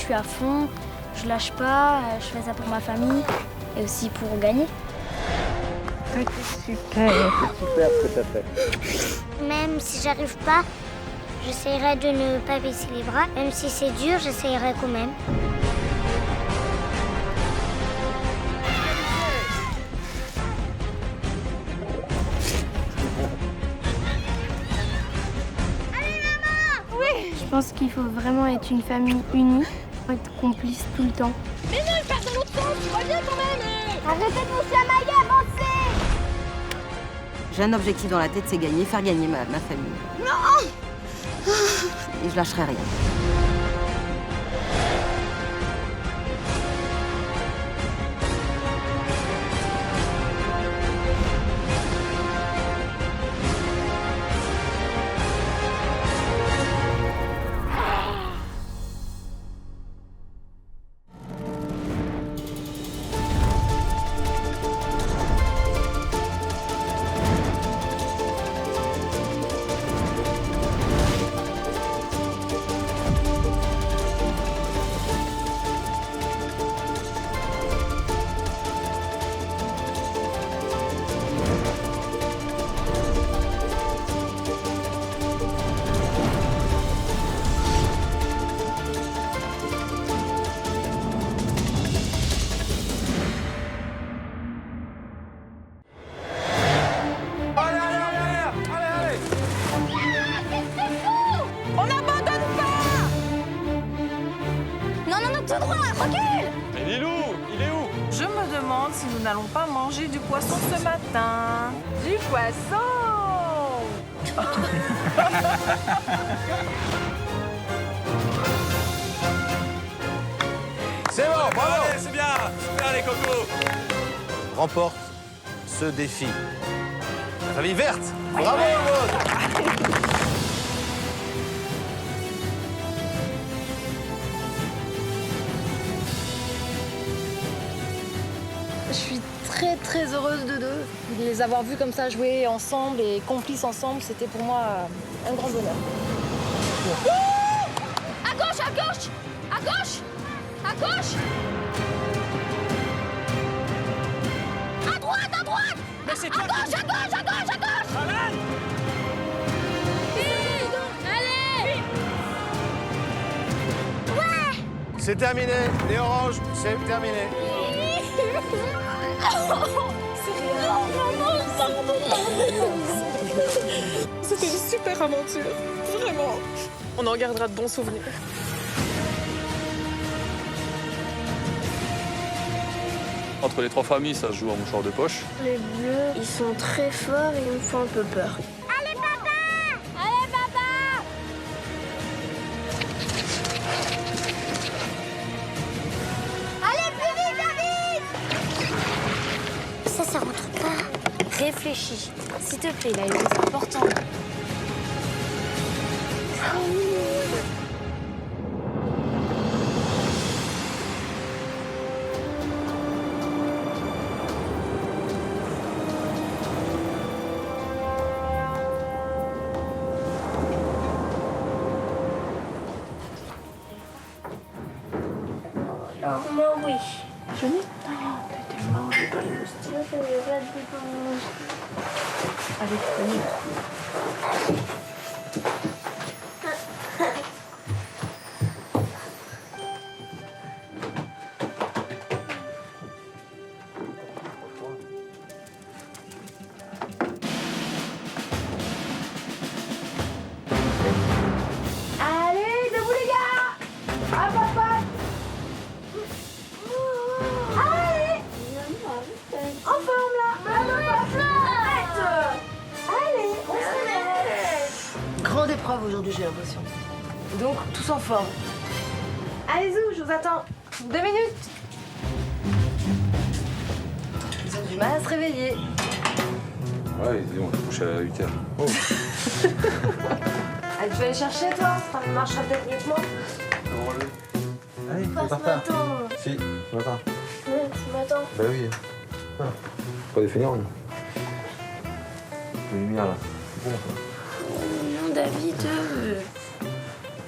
suis à fond, je lâche pas, je fais ça pour ma famille et aussi pour gagner. C'est super ce que t'as fait. Même si j'arrive pas, j'essaierai de ne pas baisser les bras. Même si c'est dur, j'essaierai quand même. Je pense qu'il faut vraiment être une famille unie, être complice tout le temps. Mais non, il part dans l'autre sens, tu vois bien quand même. Arrêtez de vous chamailler, avancez! J'ai un objectif dans la tête, c'est gagner, faire gagner ma famille. Non! Et je lâcherai rien. Je me demande si nous n'allons pas manger du poisson ce matin. Du poisson! C'est bon, bravo! Allez, c'est bien! Super les cocos! Remporte ce défi. La famille verte! Bravo, Maud! Je suis très heureuse de deux. De les avoir vus comme ça jouer ensemble et complices ensemble, c'était pour moi un grand bonheur. À gauche, à gauche! À gauche! À gauche! À droite, à droite! Mais c'est toi À gauche, à gauche, à gauche, à gauche! Allez! Allez! C'est terminé. Les oranges, c'est terminé. C'était une super aventure, vraiment. On en gardera de bons souvenirs. Entre les trois familles, ça se joue en mouchoir de poche. Les bleus, ils sont très forts et ils me font un peu peur. Allez, papa! Allez, papa! Allez, plus vite, David! Ça rentre pas. Réfléchis. S'il te plaît, Laïla, c'est important. Alors, moi, oui. Je n'ai pas. T'étais mort, j'ai pas les moustiques. Moi, je vais pas de Allez, venez. Allez, debout les gars! Hop, hop, hop! Allez! En forme là! Arrête! Allez, on se lève! Grande épreuve aujourd'hui, j'ai l'impression. Donc, tous en forme. Allez, Zou, je vous attends. 2 minutes. Ils ont du mal à se réveiller. Ouais, on est couché à 8h. Allez, tu vas aller chercher, toi? Ça marchera peut-être mieux que moi. Allez, Pas on ce part pas. matin. Si, ce matin. Ouais, ce matin. Bah oui. Ah. Pas des fainéants, nous. La lumière, là. C'est bon, ça. Non, David.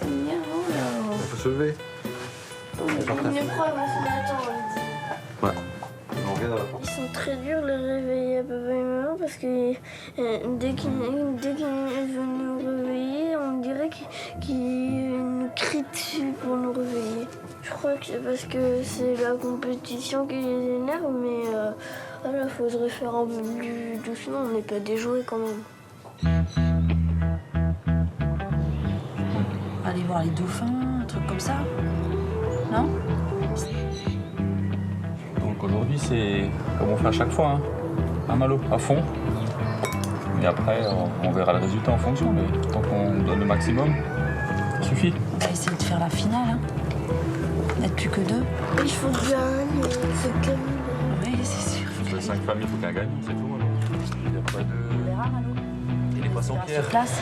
Non, là. Il faut se lever. L'épreuve ce matin, on me dit. Ouais. On revient dans la porte. Ils sont très durs de réveiller papa et maman parce que dès qu'ils veulent nous réveiller, on dirait qu'ils nous crient dessus pour nous réveiller. Je crois que c'est parce que c'est la compétition qui les énerve, mais il faudrait faire un peu plus doucement, on n'est pas déjoués quand même. Aller voir les dauphins, un truc comme ça. Non? Donc aujourd'hui, c'est comme on fait à chaque fois, hein. Un Malo, à fond. Et après, on verra le résultat en fonction, mais tant qu'on donne le maximum, ça suffit. On va essayer de faire la finale, hein. N'être plus que 2. Il faut gagner, c'est comme... Oui, c'est sûr. Sur les 5 familles, il faut qu'un gagne, c'est tout. Alors. Il n'y a pas de... On verra, Malo. Et les poissons-pierres. Sur place.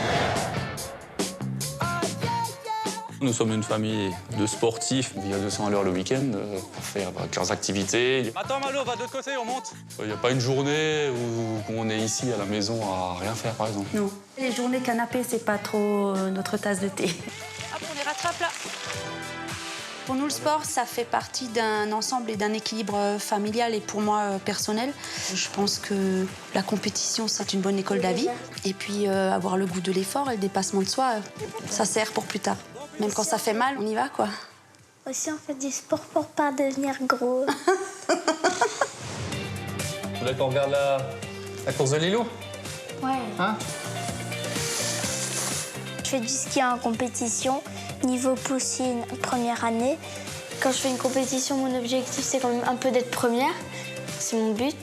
Nous sommes une famille de sportifs. Il y a 200 à l'heure le week-end pour faire leurs activités. Attends Malo, va de l'autre côté, on monte. Il n'y a pas une journée où on est ici à la maison à rien faire, par exemple. Non. Les journées canapé, c'est pas trop notre tasse de thé. Hop, on les rattrape là. Pour nous, le sport, ça fait partie d'un ensemble et d'un équilibre familial et pour moi personnel. Je pense que la compétition, c'est une bonne école de la vie. Et puis avoir le goût de l'effort et le dépassement de soi, ça sert pour plus tard. Même quand ça fait mal, on y va, quoi. Aussi, on fait du sport pour pas devenir gros. Vous voulez qu'on regarde la course de Lilou? Ouais. Hein? Je fais du ski en compétition, niveau poussine, première année. Quand je fais une compétition, mon objectif, c'est quand même un peu d'être première. C'est mon but.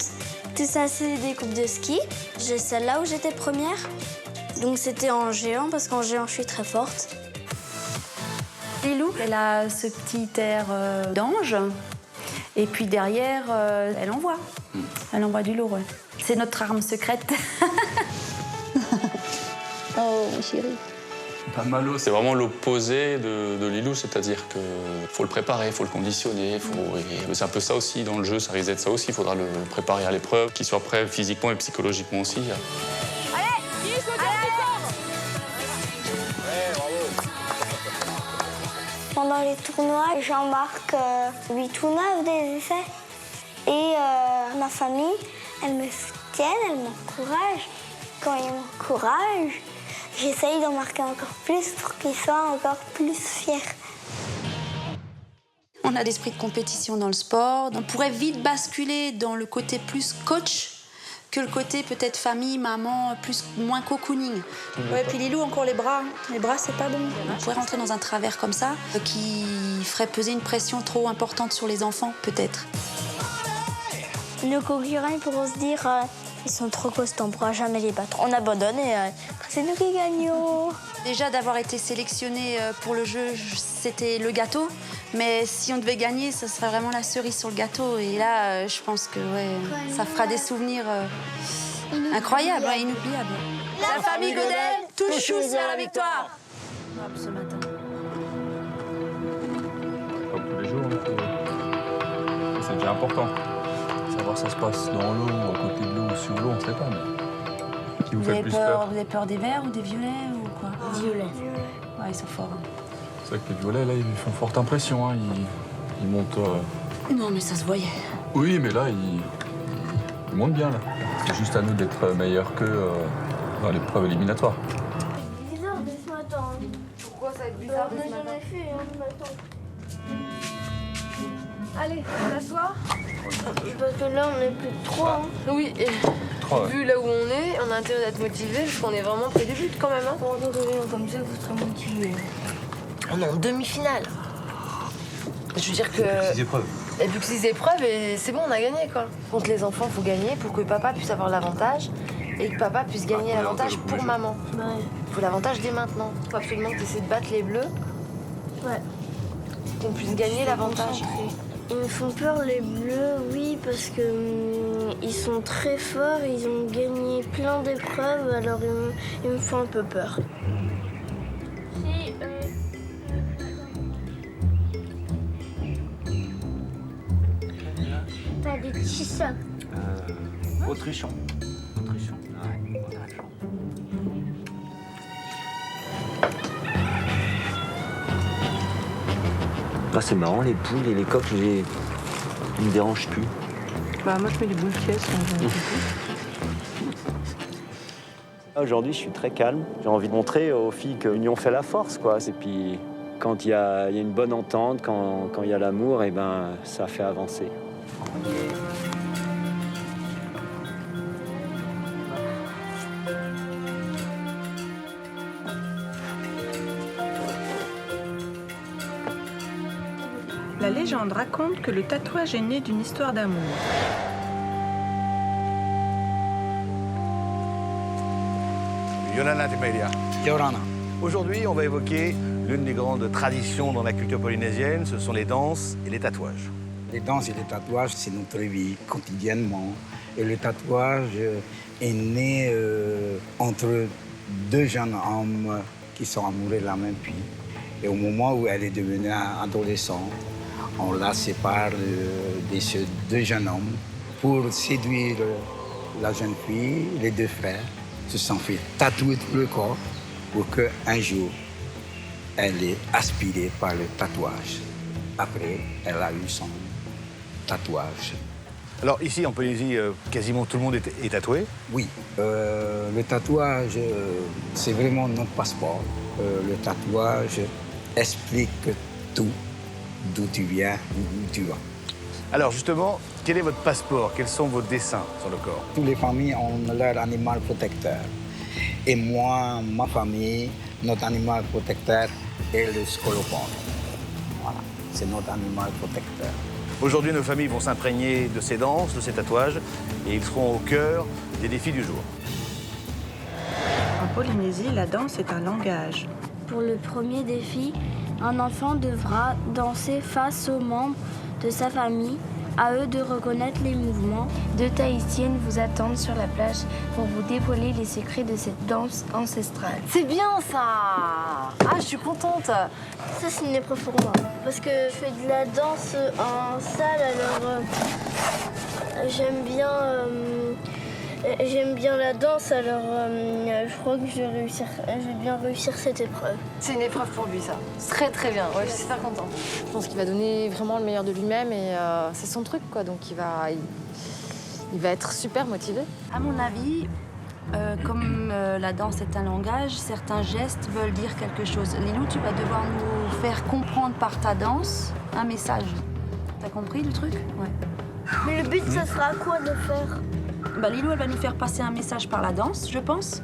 Tout ça, c'est des coupes de ski. J'ai celle-là où j'étais première. Donc c'était en géant, parce qu'en géant, je suis très forte. Lilou, elle a ce petit air d'ange. Et puis derrière, elle envoie. Elle envoie du lourd, ouais. C'est notre arme secrète. Oh, chérie. Malo, c'est vraiment l'opposé de Lilou, c'est-à-dire qu'il faut le préparer, il faut le conditionner. Et c'est un peu ça aussi dans le jeu, ça risque d'être ça aussi. Il faudra le préparer à l'épreuve, qu'il soit prêt physiquement et psychologiquement aussi. Pendant les tournois, j'en marque 8 ou 9 des essais. Et ma famille, elle me soutient, elle m'encourage. Quand ils m'encouragent, j'essaye d'en marquer encore plus pour qu'ils soient encore plus fiers. On a l'esprit de compétition dans le sport. On pourrait vite basculer dans le côté plus coach que le côté peut-être famille, maman, moins cocooning. Ouais, puis Lilou, encore les bras. Les bras, c'est pas bon. On pourrait rentrer dans un travers comme ça qui ferait peser une pression trop importante sur les enfants, peut-être. Nos concurrents ils pourront se dire ils sont trop costauds, on ne pourra jamais les battre. On abandonne et c'est nous qui gagnons. Déjà, d'avoir été sélectionné pour le jeu, c'était le gâteau. Mais si on devait gagner, ce serait vraiment la cerise sur le gâteau. Et là, je pense que ça fera des souvenirs incroyables, inoubliables. La famille Godel touche tous vers la victoire. Ce matin. Comme tous les jours, c'est déjà important. Savoir ça se passe dans l'eau, à côté de l'eau ou sur l'eau, on ne sait pas. Mais qui vous fait plus peur? Vous avez peur des verts ou des violets ou quoi? Violet. Ouais, ils sont forts. Hein. C'est vrai que les violets, là, ils font forte impression. Hein. Ils montent... Non, mais ça se voyait. Oui, mais là, ils montent bien, là. C'est juste à nous d'être meilleurs qu'eux dans l'épreuve éliminatoire. C'est bizarre de ce matin. Pourquoi ça va être bizarre On de n'a ce matin? jamais fait ce matin. Allez, on s'assoit. Parce que là, on est plus de 3. Oui, et 3, ouais. vu là où on est, on a intérêt d'être motivé parce qu'on est vraiment près du but quand même. Hein. Pour des comme ça, vous serez motivés. On est en demi-finale. Je veux dire que... 6 épreuves. Et plus que 6 épreuves, et c'est bon, on a gagné quoi. Contre les enfants, il faut gagner pour que papa puisse avoir l'avantage et que papa puisse gagner l'avantage pour maman. Ouais. Il faut l'avantage dès maintenant. Il faut absolument que tu essaies de battre les bleus. Ouais. Qu'on puisse gagner l'avantage. Ils me font peur les bleus, oui, parce que ils sont très forts, ils ont gagné plein d'épreuves, alors ils me font un peu peur. T'as des petits socs. Autrichon. Autrichon. Ouais, Autrichon. Ah, c'est marrant, les poules et les coqs, ils me dérangent plus. Bah, moi, je mets des boules de pièces. Aujourd'hui, je suis très calme. J'ai envie de montrer aux filles que l'union fait la force, quoi. Et puis, quand il y a une bonne entente, quand il y a l'amour, et ben, ça fait avancer. La légende raconte que le tatouage est né d'une histoire d'amour. Yolana Temelia. Yorana. Aujourd'hui, on va évoquer l'une des grandes traditions dans la culture polynésienne, ce sont les danses et les tatouages. Les danses et les tatouages, c'est notre vie quotidiennement. Et le tatouage est né entre deux jeunes hommes qui sont amoureux de la même fille. Et au moment où elle est devenue adolescente, on la sépare de ces deux jeunes hommes pour séduire la jeune fille. Les deux frères se sont fait tatouer tout le corps pour qu'un jour, elle est aspirée par le tatouage. Après, elle a eu son tatouage. Alors ici, en Polynésie, quasiment tout le monde est tatoué. Oui, le tatouage, c'est vraiment notre passeport. Le tatouage explique tout, d'où tu viens, où tu vas. Alors justement, quel est votre passeport? Quels sont vos dessins sur le corps? Toutes les familles ont leur animal protecteur. Et moi, ma famille, notre animal protecteur est le scolopendre. Voilà, c'est notre animal protecteur. Aujourd'hui, nos familles vont s'imprégner de ces danses, de ces tatouages, et ils seront au cœur des défis du jour. En Polynésie, la danse est un langage. Pour le premier défi, un enfant devra danser face aux membres de sa famille. À eux de reconnaître les mouvements. Deux Tahitiennes vous attendent sur la plage pour vous dévoiler les secrets de cette danse ancestrale. C'est bien ça! Ah, je suis contente! Ça, c'est une épreuve pour moi. Parce que je fais de la danse en salle, alors j'aime bien la danse, alors je crois que je vais bien réussir cette épreuve. C'est une épreuve pour lui, ça. Très, très bien. Ouais, je suis super contente. Je pense qu'il va donner vraiment le meilleur de lui-même et c'est son truc, quoi. Donc il va être super motivé. À mon avis, comme la danse est un langage, certains gestes veulent dire quelque chose. Lilou, tu vas devoir nous faire comprendre par ta danse un message. T'as compris le truc? Ouais. Mais le but, ça sera quoi de faire? Bah, Lilou, elle va nous faire passer un message par la danse, je pense.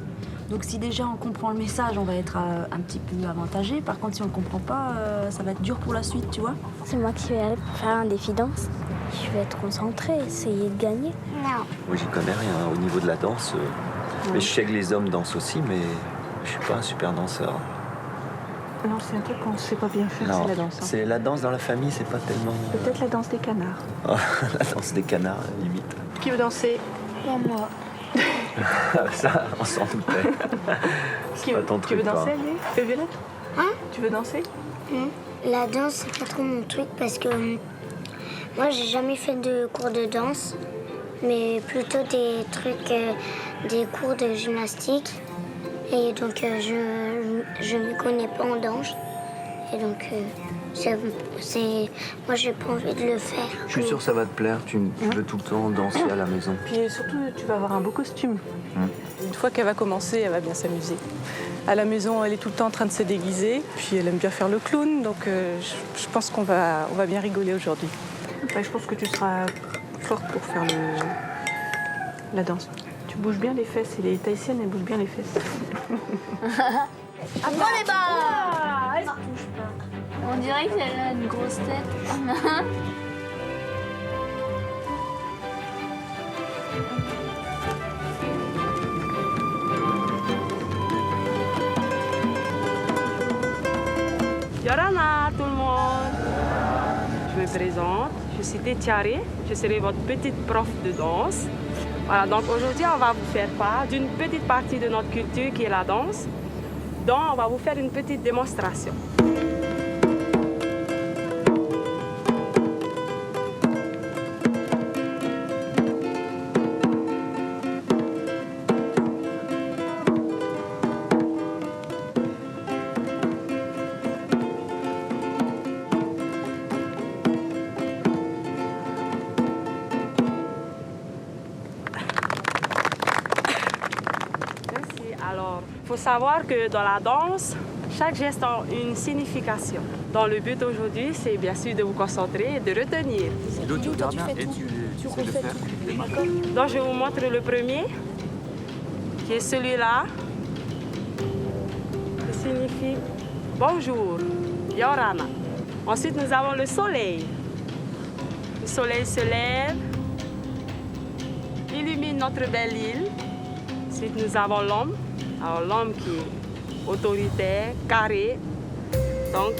Donc si déjà on comprend le message, on va être un petit peu avantagé. Par contre, si on ne comprend pas, ça va être dur pour la suite, tu vois. C'est moi qui vais aller pour faire un défi danse. Je vais être concentrée, essayer de gagner. Non. Moi, j'y connais rien au niveau de la danse. Mais je sais que les hommes dansent aussi, mais je suis pas un super danseur. Non, c'est un truc qu'on ne sait pas bien faire, c'est la danse. Hein. C'est la danse dans la famille, c'est pas tellement... Peut-être la danse des canards. Oh, la danse des canards, limite. Qui veut danser? Pas moi. Ça, on s'en doutait. C'est pas ton truc, tu veux danser, toi. Alié? Violette? Hein? Tu veux danser? La danse, c'est pas trop mon truc parce que moi, j'ai jamais fait de cours de danse, mais plutôt des trucs, des cours de gymnastique. Et donc, je ne me connais pas en danse. Et donc, moi, j'ai pas envie de le faire. Je suis sûre que ça va te plaire. Tu veux tout le temps danser à la maison. Puis surtout, tu vas avoir un beau costume. Une fois qu'elle va commencer, elle va bien s'amuser. À la maison, elle est tout le temps en train de se déguiser. Puis elle aime bien faire le clown. Donc, je pense qu'on va bien rigoler aujourd'hui. Enfin, je pense que tu seras forte pour faire la danse. Tu bouges bien les fesses et les Tahitiennes, elles bougent bien les fesses. Après les balles! Elle bouge pas. On dirait qu'elle a une grosse tête. Yorana tout le monde! Je me présente, je suis Tétiaré, je serai votre petite prof de danse. Voilà, donc aujourd'hui, on va vous faire part d'une petite partie de notre culture qui est la danse. Donc, on va vous faire une petite démonstration. faut savoir que dans la danse, chaque geste a une signification. Donc le but aujourd'hui, c'est bien sûr de vous concentrer et de retenir. Tu regardes bien et tu sais le faire. Donc je vous montre le premier, qui est celui-là, qui signifie bonjour, Yorana. Ensuite, nous avons le soleil. Le soleil se lève, illumine notre belle île. Ensuite, nous avons l'homme. Alors l'homme qui est autoritaire, carré. Donc,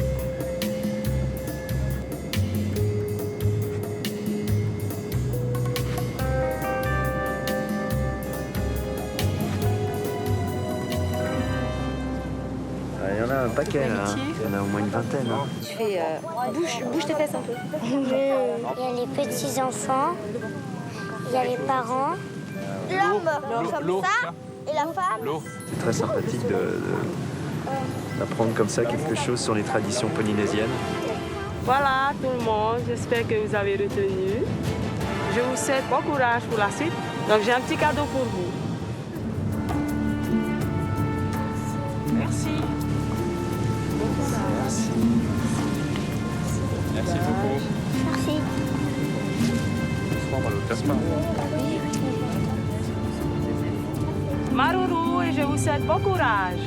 Il y en a un paquet là, hein. Il y en a au moins une vingtaine. Hein. Tu fais bouge tes fesses un peu. Il y a les petits-enfants, il y a les parents, l'homme comme ça, et la femme. C'est très sympathique d'apprendre comme ça quelque chose sur les traditions polynésiennes. voilà tout le monde. J'espère que vous avez retenu. Je vous souhaite bon courage pour la suite. Donc j'ai un petit cadeau pour vous. Merci. Merci beaucoup. Merci. On va le casse pas. Maruru, et je vous souhaite bon courage.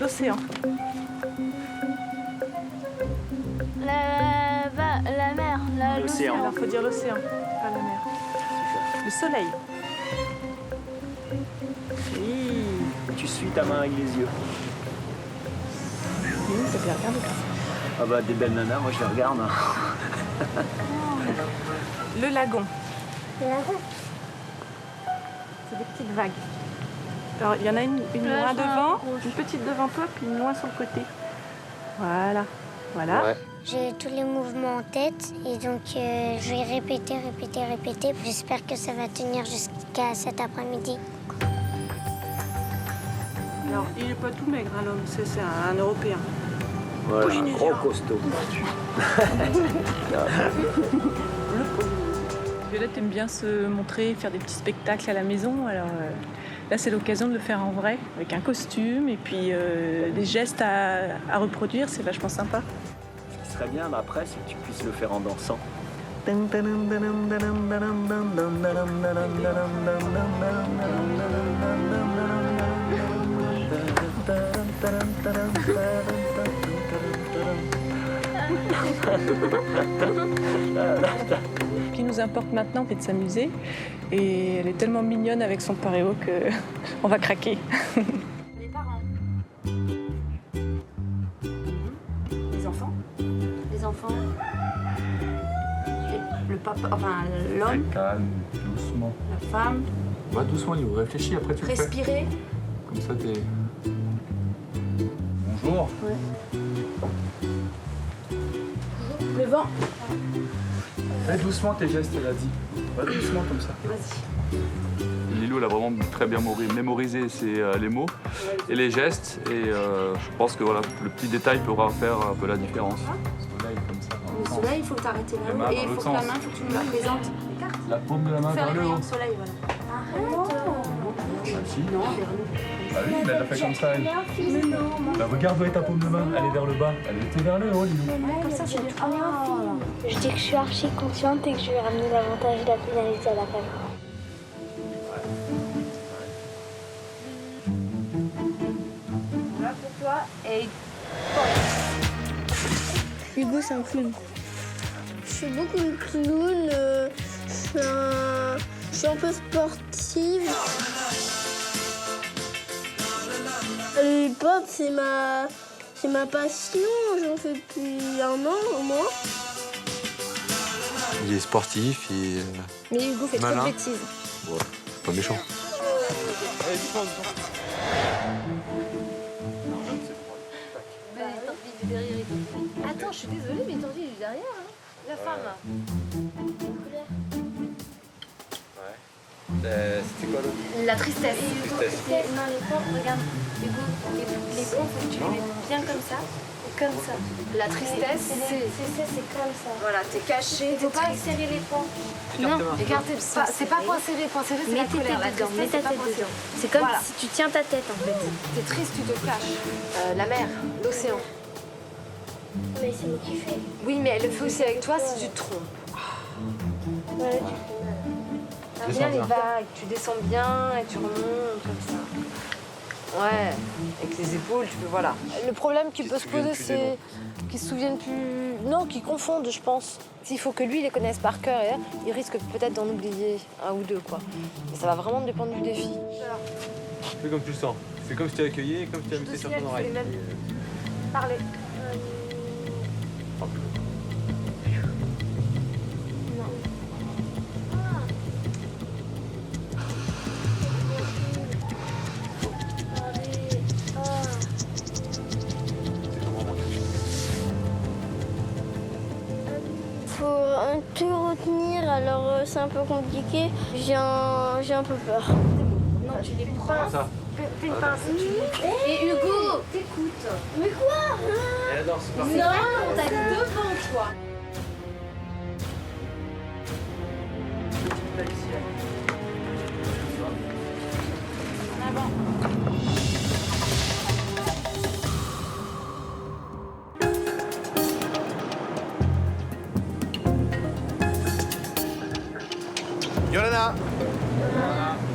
L'océan. La mer. L'océan. Alors, faut dire l'océan, pas la mer. Le soleil. Oui. Tu suis ta main avec les yeux. Oui, ça fait regarder. Ah bah des belles nanas, moi je les regarde. Hein. Le lagon. Le lagon. C'est des petites vagues. Alors, il y en a une loin devant, une petite devant toi, puis une loin sur le côté. Voilà. Voilà. Ouais. J'ai tous les mouvements en tête et donc je vais répéter. J'espère que ça va tenir jusqu'à cet après-midi. Alors, il n'est pas tout maigre, hein, l'homme, c'est un Européen. Voilà, Polynésien. gros costaud. Violette aime bien se montrer, faire des petits spectacles à la maison. Alors là, c'est l'occasion de le faire en vrai, avec un costume et puis des gestes à reproduire. C'est vachement sympa. Ce qui serait bien après, c'est que tu puisses le faire en dansant. Ce qui nous importe maintenant, c'est de s'amuser. Et elle est tellement mignonne avec son paréo qu'on va craquer. Les parents. Les enfants. Les enfants. Le papa, enfin l'homme, Calme, doucement. la femme. Va doucement, Lilo. Réfléchis, après tu le fais. Respirer. Comme ça, t'es... Bonjour. Le vent. Fais doucement tes gestes, elle a dit. Va doucement comme ça. Vas-y. Lilo, elle a vraiment très bien mémorisé les mots et les gestes. Et je pense que voilà, le petit détail pourra faire un peu la différence. Soleil comme ça. Le soleil, il faut que tu arrêtes Les mains là. Et dans il faut l'autre que la sens. main, il faut que tu me la présentes. La paume de la main Faire vers les le haut. rayons de soleil, voilà. Bah, si. Non, vers nous. Bah oui, mais elle l'a fait comme ça, elle. Bah, regarde où est ta paume de main. Elle est vers le bas. Elle était vers le haut, Lilo. Comme ça, c'est bien. Je dis que je suis archi consciente et que je vais ramener l'avantage de la pénalité à la famille. Voilà pour toi et Hugo, c'est un clown. Je suis beaucoup de clown. Je suis un peu sportive. Le hip-hop, c'est ma passion. J'en fais depuis 1 an au moins. Il est sportif, il est mais Hugo fait trop de malin. bêtises. Ouais, pas méchant. Attends, je suis désolée, mais Tanguy, il est derrière, hein. La femme. Ouais. La couleur. Ouais. La femme. Ouais. C'était quoi l'autre? La tristesse. Non, les points, regarde, Hugo, les points, faut que tu les mettes bien comme ça, et comme ça. La tristesse, c'est comme ça. Voilà, t'es caché, Faut pas serrer les points. Non, regarde, c'est pas point serré, c'est la Mets tes colère. La têtes dedans, mets tristesse, ta c'est pas tête point serré. dedans. C'est comme Voilà. si tu tiens ta tête en fait. T'es triste, tu te caches. La mer, l'océan. Mais c'est moi qui fais. Oui, mais elle le fait aussi avec toi si tu te trompes. Ouais, T'aimes bien les vagues, tu descends bien et tu remontes comme ça. Ouais, avec les épaules, tu peux, voilà. Le problème qui peut se poser, c'est qu'ils se souviennent plus... Non, qu'ils confondent, je pense. S'il faut que lui, il les connaisse par cœur, et là, il risque peut-être d'en oublier un ou deux, quoi. Et ça va vraiment dépendre du défi. Fais comme tu le sens. Fais comme si tu es accueilli et comme si tu as mis sur ton oreille. Parlez. Faut tout retenir, alors c'est un peu compliqué. J'ai un peu peur. Non, tu les prends. Ça. Fais une pince. Et Hugo, t'écoutes. Mais quoi? Et la danse, c'est parti. Non, on t'a dit devant toi. En avant. Yolanda.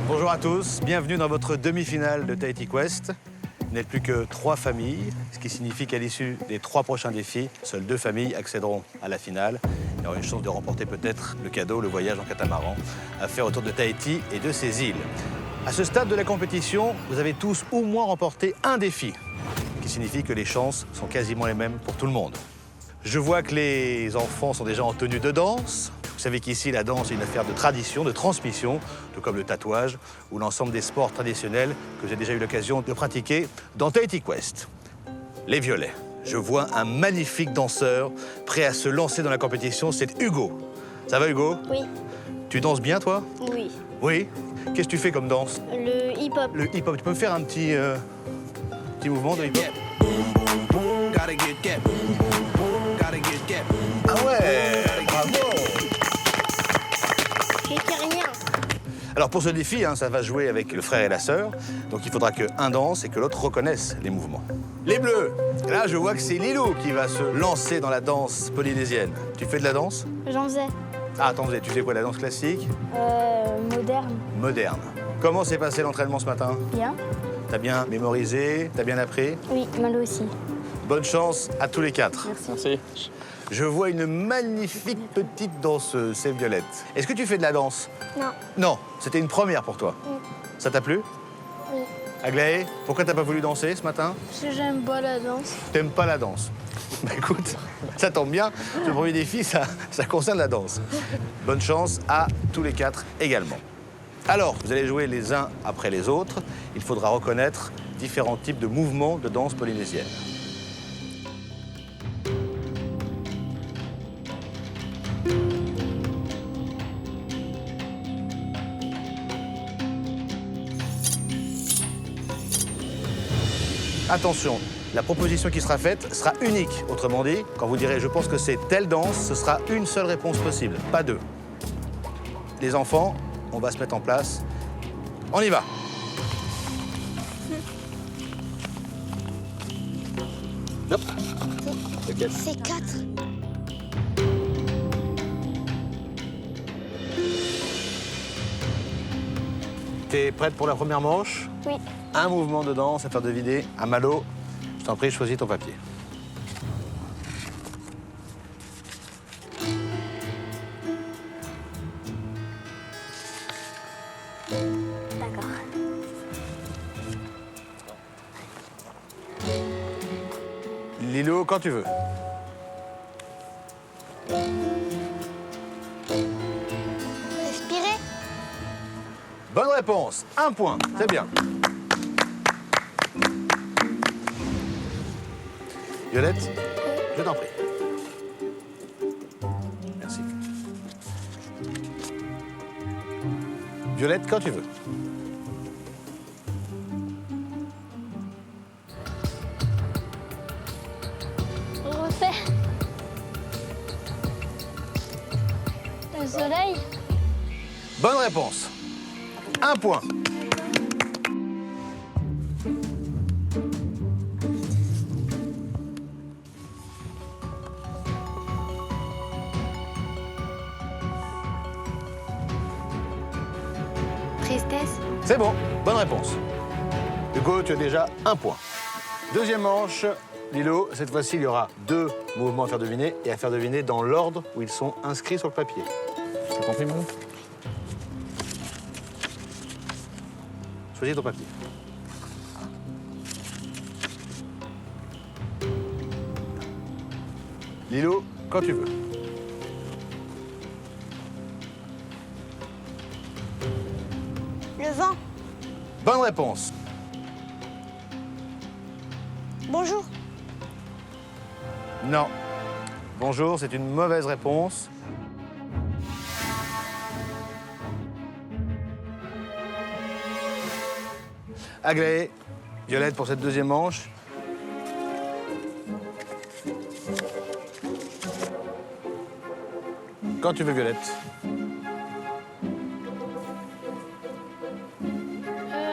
Bonjour à tous, bienvenue dans votre demi-finale de Tahiti Quest. Vous n'êtes plus que 3 familles, ce qui signifie qu'à l'issue des 3 prochains défis, seules 2 familles accéderont à la finale et auront une chance de remporter peut-être le cadeau, le voyage en catamaran à faire autour de Tahiti et de ses îles. À ce stade de la compétition, vous avez tous au moins remporté un défi, ce qui signifie que les chances sont quasiment les mêmes pour tout le monde. Je vois que les enfants sont déjà en tenue de danse. Vous savez qu'ici, la danse est une affaire de tradition, de transmission, tout comme le tatouage ou l'ensemble des sports traditionnels que j'ai déjà eu l'occasion de pratiquer dans Tahiti Quest. Les violets. Je vois un magnifique danseur prêt à se lancer dans la compétition, c'est Hugo. Ça va, Hugo? Oui. Tu danses bien, toi? Oui. Oui. Qu'est-ce que tu fais comme danse? Le hip-hop. Le hip-hop. Tu peux me faire un petit mouvement de hip-hop? Ah ouais, bravo! J'ai fait rien. Alors pour ce défi, ça va jouer avec le frère et la sœur. Donc il faudra qu'un danse et que l'autre reconnaisse les mouvements. Les bleus. Et là, je vois que c'est Lilou qui va se lancer dans la danse polynésienne. Tu fais de la danse? J'en faisais. Ah, attends, tu fais quoi, la danse classique? Moderne. Moderne. Comment s'est passé l'entraînement ce matin? Bien. T'as bien mémorisé? T'as bien appris? Oui, Malo aussi. Bonne chance à tous les 4. Merci. Je vois une magnifique petite danseuse, c'est Violette. Est-ce que tu fais de la danse? Non. Non, c'était une première pour toi. Ça t'a plu? Oui. Aglaé, pourquoi t'as pas voulu danser ce matin? Parce que j'aime pas la danse. T'aimes pas la danse? Bah écoute, ça tombe bien, ce premier défi, ça concerne la danse. Bonne chance à tous les 4 également. Alors, vous allez jouer les uns après les autres. Il faudra reconnaître différents types de mouvements de danse polynésienne. Attention, la proposition qui sera faite sera unique. Autrement dit, quand vous direz « je pense que c'est telle danse », ce sera une seule réponse possible, pas 2. Les enfants, on va se mettre en place. On y va. Hop. C'est 4. T'es prête pour la première manche? Oui. Un mouvement de danse à faire deviner. À Malo, je t'en prie, choisis ton papier. D'accord. Lilo, quand tu veux. Respirer. Bonne réponse. 1 point. C'est bien. Violette, je t'en prie. Merci. Violette, quand tu veux. On refait. Le soleil. Bonne réponse. 1 point. Tristesse. C'est bon, bonne réponse. Hugo, tu as déjà 1 point. Deuxième manche, Lilo, cette fois-ci, il y aura 2 mouvements à faire deviner et à faire deviner dans l'ordre où ils sont inscrits sur le papier. T'as compris, Manon? Choisis ton papier. Lilo, quand tu veux. Le vent. Bonne réponse. Bonjour. Non. Bonjour, c'est une mauvaise réponse. Aglaé, Violette pour cette deuxième manche. Quand tu veux, Violette.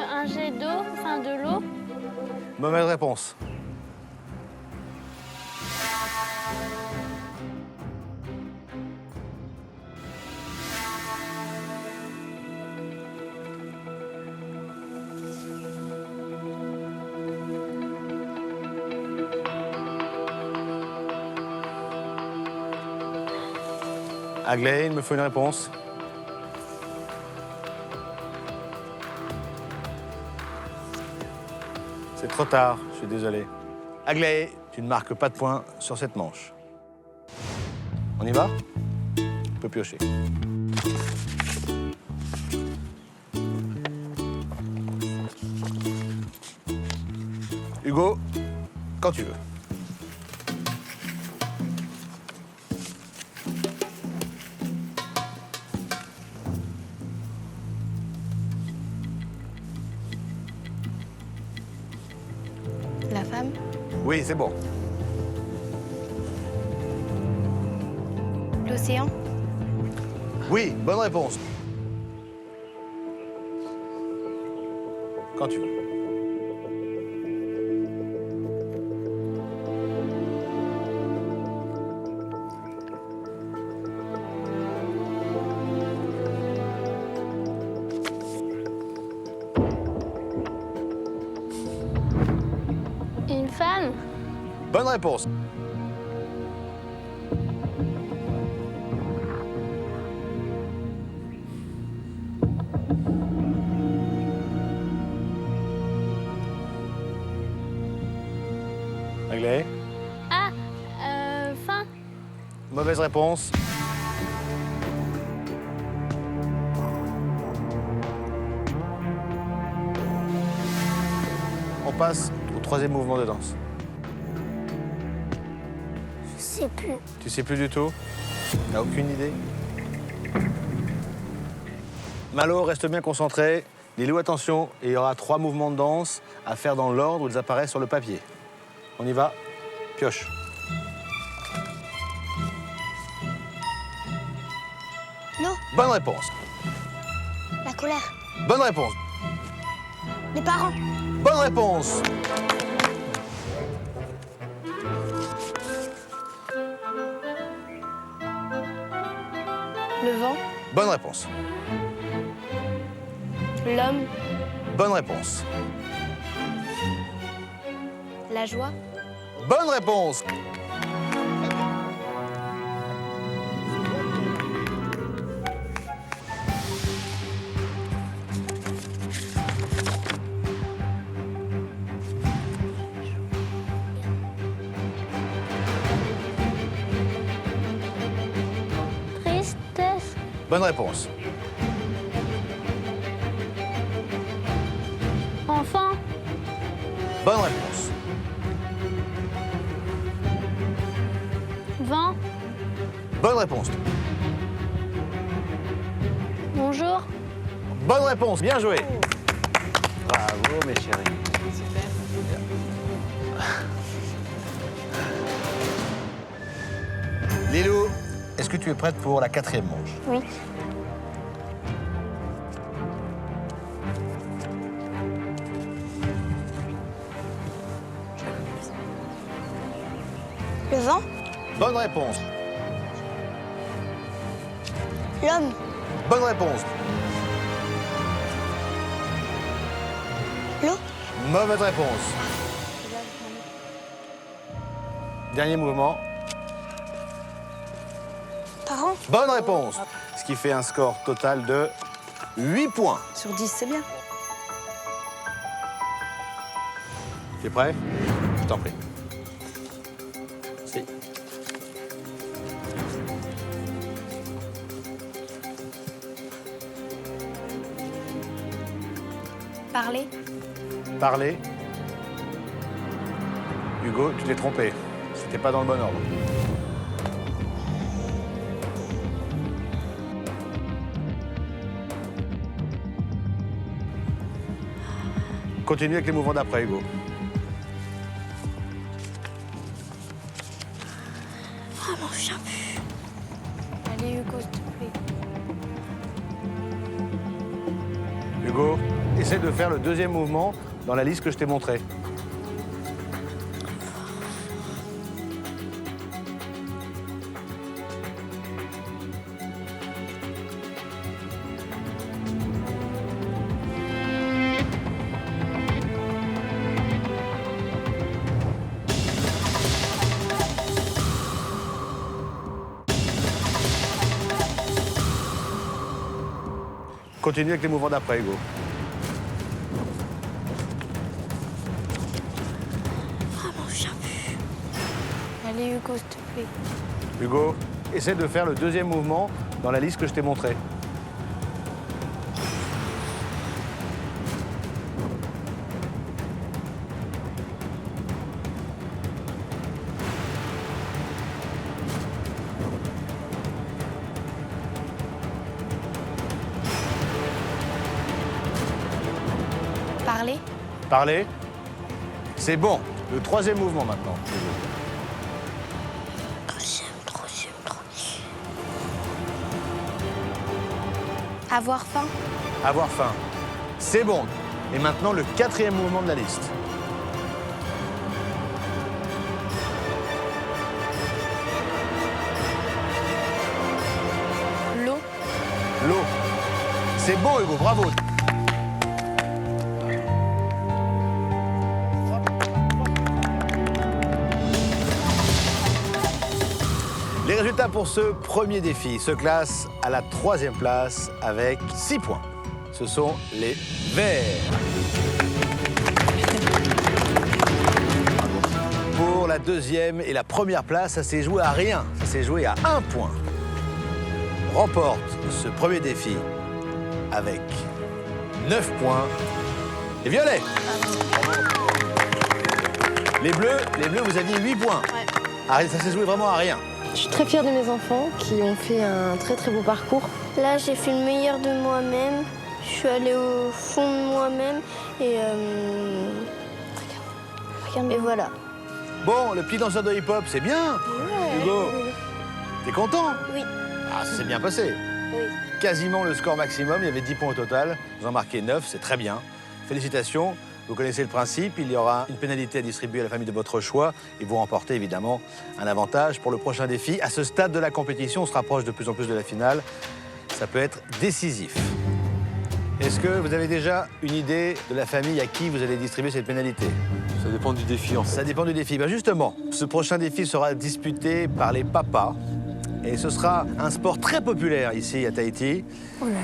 Un jet d'eau, enfin de l'eau. Mauvaise réponse. Aglaé, il me faut une réponse. C'est trop tard, je suis désolé. Aglaé, tu ne marques pas de points sur cette manche. On y va? On peut piocher. Hugo, quand tu veux. La femme. Oui, c'est bon. L'océan. Oui, bonne réponse. Quand tu veux. Une femme. Bonne réponse. Aglaé, Ah, fin. mauvaise réponse. On passe au troisième mouvement de danse. Je sais plus. Tu sais plus du tout? T'as aucune idée? Malo, reste bien concentré. Lilou, attention, il y aura 3 mouvements de danse à faire dans l'ordre où ils apparaissent sur le papier. On y va? Pioche. L'eau. Bonne réponse. La colère. Bonne réponse. Les parents. Bonne réponse. Le vent. Bonne réponse. L'homme. Bonne réponse. La joie. Bonne réponse. Tristesse. Bonne réponse. Enfant. Bonne réponse. Vent. Bonne réponse. Bonjour. Bonne réponse, bien joué. Bravo, mes chéris. Lilou, est-ce que tu es prête pour la 4e manche? Oui. Le vent? Bonne réponse. L'homme? Bonne réponse. L'eau? Mauvaise réponse. Dernier mouvement. Parent? Bonne réponse. Ce qui fait un score total de 8 points. Sur 10, c'est bien. Tu es prêt? Je t'en prie. Si. Parler. Parler. Hugo, tu t'es trompé. C'était pas dans le bon ordre. Continue avec les mouvements d'après, Hugo. Ah non, je viens plus. Allez, Hugo, s'il te plaît. Hugo, essaie de faire le 2e mouvement dans la liste que je t'ai montrée. Continue avec les mouvements d'après, Hugo. Ah non, je viens plus. Allez, Hugo, s'il te plaît. Hugo, essaie de faire le 2e mouvement dans la liste que je t'ai montrée. Parler. Parler. C'est bon. Le 3e mouvement maintenant. Troisième. Avoir faim. Avoir faim. C'est bon. Et maintenant le 4e mouvement de la liste. L'eau. L'eau. C'est bon, Hugo. Bravo. Les résultats pour ce premier défi se classent à la 3e place avec 6 points. Ce sont les Verts. Pour la 2e et la 1re place, ça s'est joué à rien. Ça s'est joué à 1 point. Remporte ce premier défi avec 9 points. Les Violets. Les Bleus, vous aviez 8 points. Ah, ça s'est joué vraiment à rien. Je suis très fière de mes enfants qui ont fait un très très beau parcours. Là, j'ai fait le meilleur de moi-même. Je suis allée au fond de moi-même et et voilà. Bon, le petit danseur de hip-hop, c'est bien. Ouais. Hugo, t'es content? Oui. Ah, ça s'est bien passé. Oui. Quasiment le score maximum, il y avait 10 points au total. Vous en marquez 9, c'est très bien. Félicitations. Vous connaissez le principe, il y aura une pénalité à distribuer à la famille de votre choix et vous remportez évidemment un avantage pour le prochain défi. À ce stade de la compétition, on se rapproche de plus en plus de la finale. Ça peut être décisif. Est-ce que vous avez déjà une idée de la famille à qui vous allez distribuer cette pénalité? Ça dépend du défi, en fait. Ça dépend du défi. Ben justement, ce prochain défi sera disputé par les papas. Et ce sera un sport très populaire ici à Tahiti,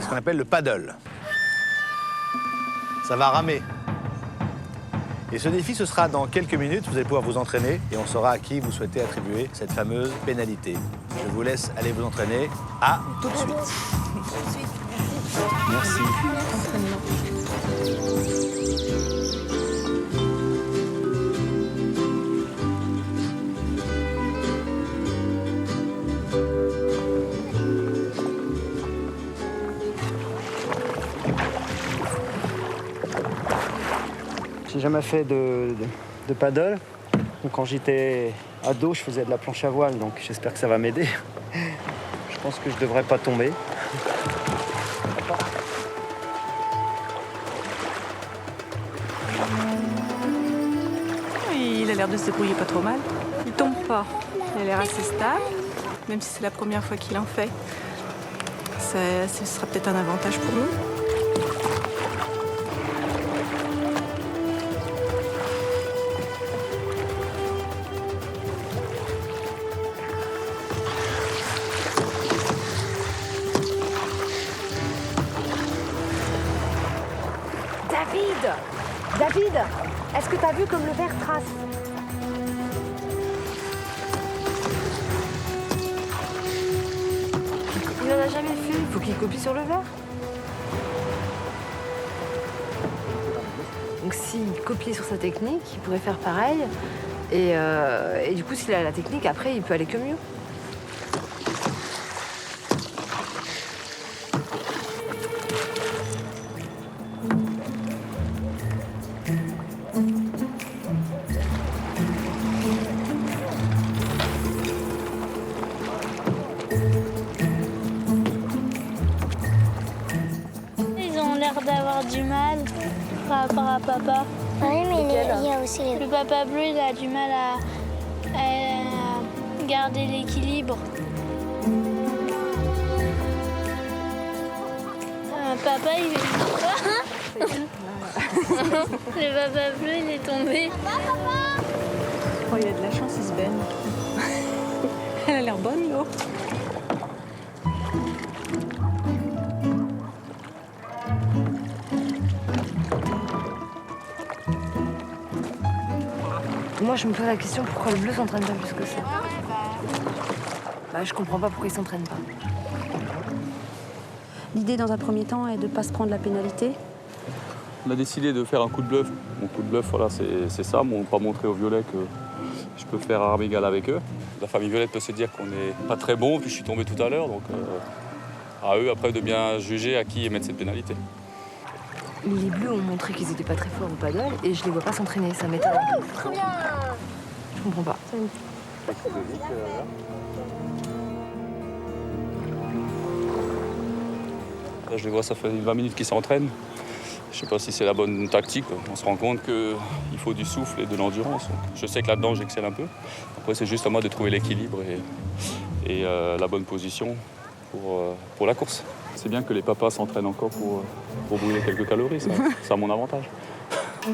ce qu'on appelle le paddle. Ça va ramer. Et ce défi, ce sera dans quelques minutes. Vous allez pouvoir vous entraîner et on saura à qui vous souhaitez attribuer cette fameuse pénalité. Je vous laisse aller vous entraîner. À tout de suite. Merci. J'ai jamais fait de paddle. Donc, quand j'étais ado, je faisais de la planche à voile, donc j'espère que ça va m'aider. Je pense que je devrais pas tomber. Il a l'air de se débrouiller pas trop mal. Il tombe pas. Il a l'air assez stable, même si c'est la première fois qu'il en fait. Ce sera peut-être un avantage pour nous. David, est-ce que tu as vu comme le verre trace? Il n'en a jamais fait, il faut qu'il copie sur le verre. Donc s'il copiait sur sa technique, il pourrait faire pareil. Et du coup, s'il a la technique, après, il peut aller que mieux. D'avoir du mal par rapport à papa. Oui, mais il y a aussi les... Le papa bleu, il a du mal à garder l'équilibre. Papa, il est... Le papa bleu, il est tombé. Oh, il a de la chance, il se baigne. Elle a l'air bonne, l'eau. Moi, je me pose la question, pourquoi le bleu s'entraîne pas plus que ça? Bah, je comprends pas pourquoi il s'entraîne pas. L'idée, dans un premier temps, est de ne pas se prendre la pénalité. On a décidé de faire un coup de bluff. Mon coup de bluff, voilà, c'est ça. Bon, pas montrer aux violets que je peux faire armes égales avec eux. La famille Violette peut se dire qu'on n'est pas très bon, puis je suis tombé tout à l'heure. Donc, à eux, après, de bien juger à qui émettre cette pénalité. Les bleus ont montré qu'ils étaient pas très forts au paddle et je les vois pas s'entraîner, ça m'étonne. Trop bien. Je comprends pas. Là, je les vois, ça fait 20 minutes qu'ils s'entraînent. Je sais pas si c'est la bonne tactique. On se rend compte qu'il faut du souffle et de l'endurance. Je sais que là-dedans, j'excelle un peu. Après, c'est juste à moi de trouver l'équilibre et la bonne position pour la course. C'est bien que les papas s'entraînent encore pour brûler quelques calories, ça a mon avantage. T'as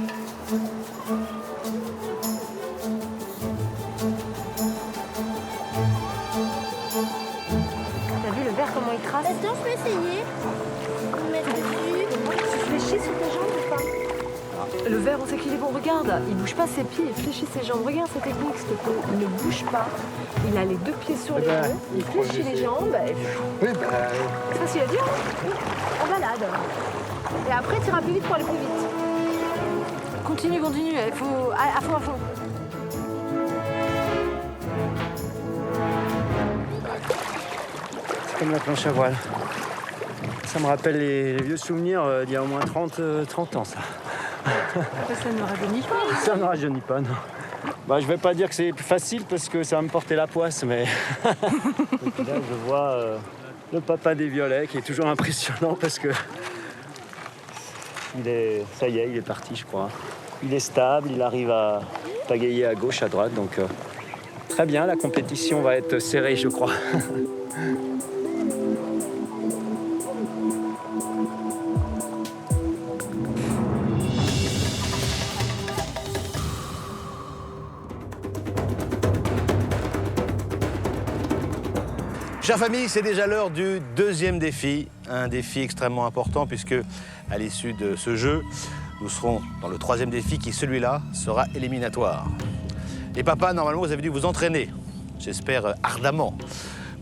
vu le verre comment il trace? Est-ce que je peux essayer de mettre dessus? Tu fléchis sur tes jambes ou pas? Le verre, on sait qu'il est bon. Regarde, il bouge pas ses pieds, il fléchit ses jambes. Regarde sa technique, s'il te plaît. Il ne bouge pas. Il a les deux pieds sur les genoux, il fléchit les jambes. C'est facile à dire, hein? En balade. Et après, tu iras plus vite pour aller plus vite. Continue, continue. Il faut à fond, à fond. C'est comme la planche à voile. Ça me rappelle les vieux souvenirs d'il y a au moins 30 ans, ça. Ça ne rajeunit pas. Ça ne rajeunit pas, non. Bah, je vais pas dire que c'est plus facile parce que ça va me porter la poisse, mais et puis là, je vois le papa des violets qui est toujours impressionnant parce que ça y est, il est parti, je crois. Il est stable, il arrive à pagayer à gauche, à droite, donc très bien, la compétition va être serrée, je crois. Chère famille, c'est déjà l'heure du deuxième défi. Un défi extrêmement important puisque, à l'issue de ce jeu, nous serons dans le troisième défi qui, celui-là, sera éliminatoire. Les papas, normalement, vous avez dû vous entraîner, j'espère ardemment,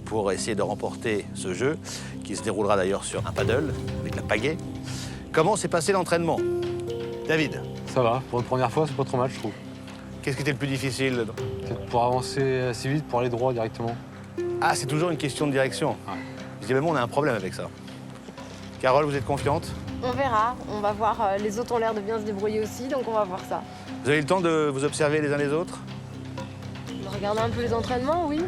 pour essayer de remporter ce jeu, qui se déroulera d'ailleurs sur un paddle, avec la pagaie. Comment s'est passé l'entraînement? David? Ça va, pour une première fois, c'est pas trop mal, je trouve. Qu'est-ce qui était le plus difficile? Peut-être pour avancer assez vite, pour aller droit directement. Ah, c'est toujours une question de direction. Ouais. Visiblement, on a un problème avec ça. Carole, vous êtes confiante? On verra, on va voir. Les autres ont l'air de bien se débrouiller aussi, donc on va voir ça. Vous avez eu le temps de vous observer les uns les autres? On va regarder un peu les entraînements, oui.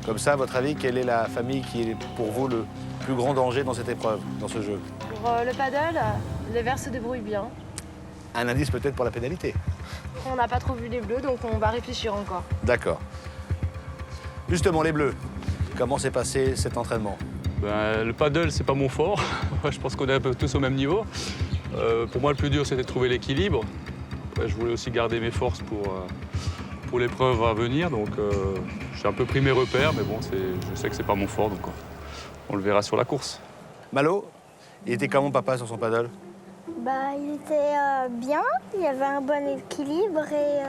Comme ça, à votre avis, quelle est la famille qui est pour vous le plus grand danger dans cette épreuve, dans ce jeu? Pour le paddle, les verts se débrouillent bien. Un indice peut-être pour la pénalité. On n'a pas trop vu les bleus, donc on va réfléchir encore. D'accord. Justement, les bleus, comment s'est passé cet entraînement? Ben, le paddle, c'est pas mon fort. Je pense qu'on est un peu tous au même niveau. Pour moi, le plus dur, c'était de trouver l'équilibre. Je voulais aussi garder mes forces pour l'épreuve à venir. Donc, j'ai un peu pris mes repères, mais bon, je sais que c'est pas mon fort, donc on le verra sur la course. Malo, il était comment papa sur son paddle? Bah, il était bien, il avait un bon équilibre et